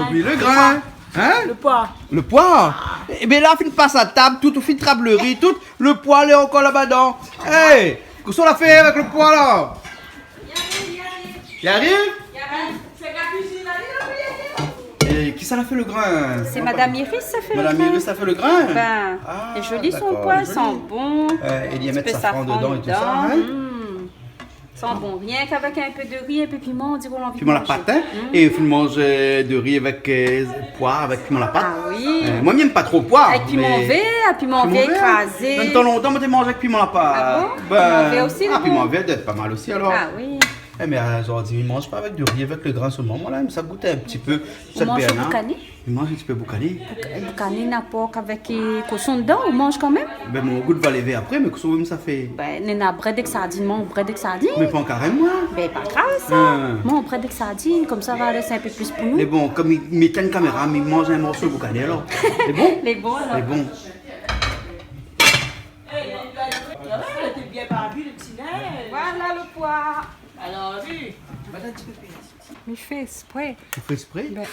Oublie le grain. Hein? Le poids. Le poire. Eh bien là, fin passe à table, tout fin trablerie, tout. Le poire est encore là-bas dedans. Hey! Qu'est-ce qu'on a fait avec le poire là? Il arrive? Et qui ça l'a fait le grain? C'est Madame Iris, ça fait Madame le grain. Iris, ça fait le grain? Ben, Ah, et joli son d'accord, poids, joli. sent bon. Et il y a Un mettre peu safran dedans et tout ça. Hein? Sent bon, rien qu'avec un peu de riz et puis piment, on dirait qu'on a envie Piment de la manger. pâte, hein? Et il faut manger de riz avec poire, avec piment la pâte. Ah oui. Moi, j'aime pas trop poire. Avec piment mais- vert, piment vert écrasé. Dans le temps longtemps, moi, j'ai mangé avec piment la pâte. Ah bon? Piment vert aussi, Ah, le piment bon? vert, doit être pas mal aussi alors. Ah oui. Eh, mais aujourd'hui, ils mangent pas avec du riz, avec le grain seulement. Moi, là, ça goûte un petit peu. On mange au boucané. Ils mangent un petit peu boucané. Boucané n'a pas qu'avec cochon dedans, on mange quand même. Ben, mon goût va lever après, mais que ça, même, ça fait. Ben, on a bread avec sardines, mon bread avec sardines. Mais pas encore moi. Ben, pas grave ça. Mon bread avec sardines, comme ça va laisser un peu plus pour nous. Mais bon, comme ils mettent une caméra, mais ils mangent un morceau de boucané alors. C'est bon? Les bons alors. C'est bon. T'es bien barbu, le petit nez. Voilà le poids. Alors, lui. Mais fait exprès. Tu fais exprès? Ben,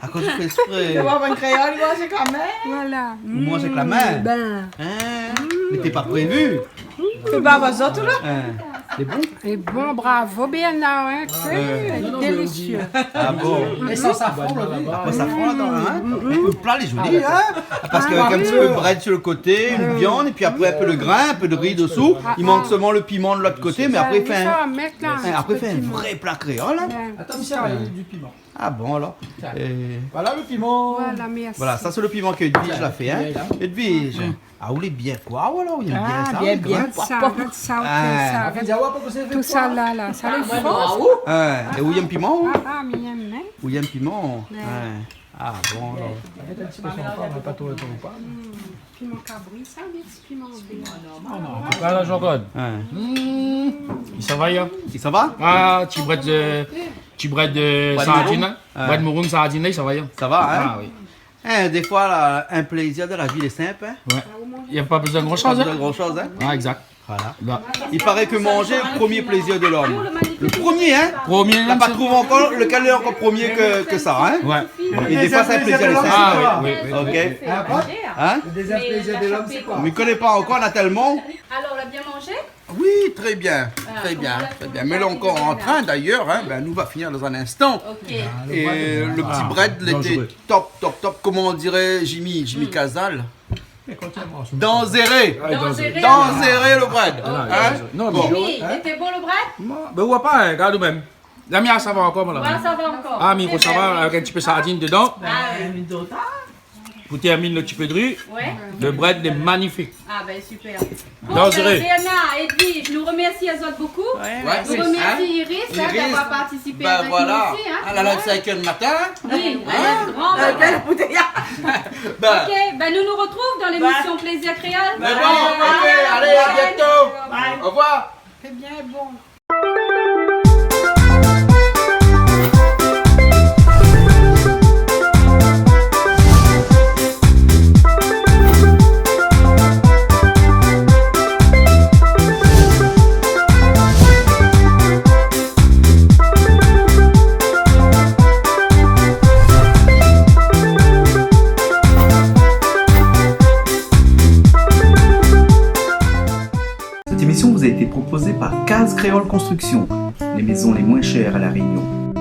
À cause tu fais exprès. Tu vois, une créole, il va, c'est quand même. voilà. Vous mangez avec la main. Ben, Mais t'es pas prévu. Tu vas avoir ça, tout là. C'est bon? et bon, bravo, Bernard, hein, c'est délicieux. Ah bon? Et sans safran, Après ça prend là-dedans, hein? Le plat est joli, hein? Parce qu'avec un petit peu de bread sur le côté, une viande, et puis après un peu de grain, un peu de riz dessous. Il manque seulement le piment de l'autre côté, mais après il fait Ça un, va mettre là. après il fait un vrai plat créole. Hein? Ben, Attends, ça, il y a du piment. Ah bon alors? Voilà le piment. Voilà, merci. Voilà, ça c'est le piment que Edwige l'a fait, hein? Edwige. Ah, vous l'avez bien quoi? Voilà, vous aimez bien ça? bien, bien. Regarde ça, regarde ça, Ah. regarde ça. Tout ça là, ça les force. Et vous aimez piment? Ah, mais il aime, hein. Vous aimez piment? Ah bon alors. Pas trop le temps ou pas. Piment cabri, ça, mais c'est piment vert. Voilà, Jean-Claude. Ça va, ya? Et ça va? Ah, tu bread de sardine. Ah. Bread mouroum sardine, ça va, ya? Ça va, hein? Ah oui. Des fois, là, un plaisir de la vie est simple, hein? Ouais. Il n'y a pas besoin de Pas grand-chose, besoin hein? de grand chose, hein? Ah, exact. Voilà. Là. Il paraît que manger est le premier plaisir de l'homme. Le premier, hein? Premier, On n'a pas trouvé encore lequel est encore premier que ça, hein? Ouais. Et des fois, c'est un plaisir de simple. Ah oui, oui, oui. Ok? Hein? Le deuxième plaisir de l'homme, c'est quoi? On ne connaît pas encore, on a tellement. Alors, on a bien mangé? Oui, très bien. Très bien. Très bien. Mais là, encore en train, d'ailleurs, hein, ben, nous va finir dans un instant. Ok. Et le petit bread, l'était top, top, top. Comment on dirait Jimmy Casal? Danzéré. Danzéré le bread. Hein? Non, Bon. Oui, il était bon le bread? Ben, ouais, pas, regarde nous-mêmes. La mienne, ça va encore, moi, Voilà, là. ça va encore. Ah, mais il faut savoir, avec un petit peu de sardine dedans. Ah, oui. pour terminer le petit peu de riz, Ouais. le bread est magnifique. Ah ben super. Bon, Dangereux. Léana, Edwige, je nous remercie à vous beaucoup. Ouais, Ouais. Je remercie Iris, Iris, d'avoir participé Ben avec voilà, nous aussi. Hein. à la 5 h du matin. Oui, grand Ben, Ok, ben nous nous retrouvons dans l'émission Plaisir Créole. ben bon, ok, allez, à bientôt. Au revoir. C'est bien bon. Cette émission vous a été proposée par Case Créole Construction, les maisons les moins chères à La Réunion.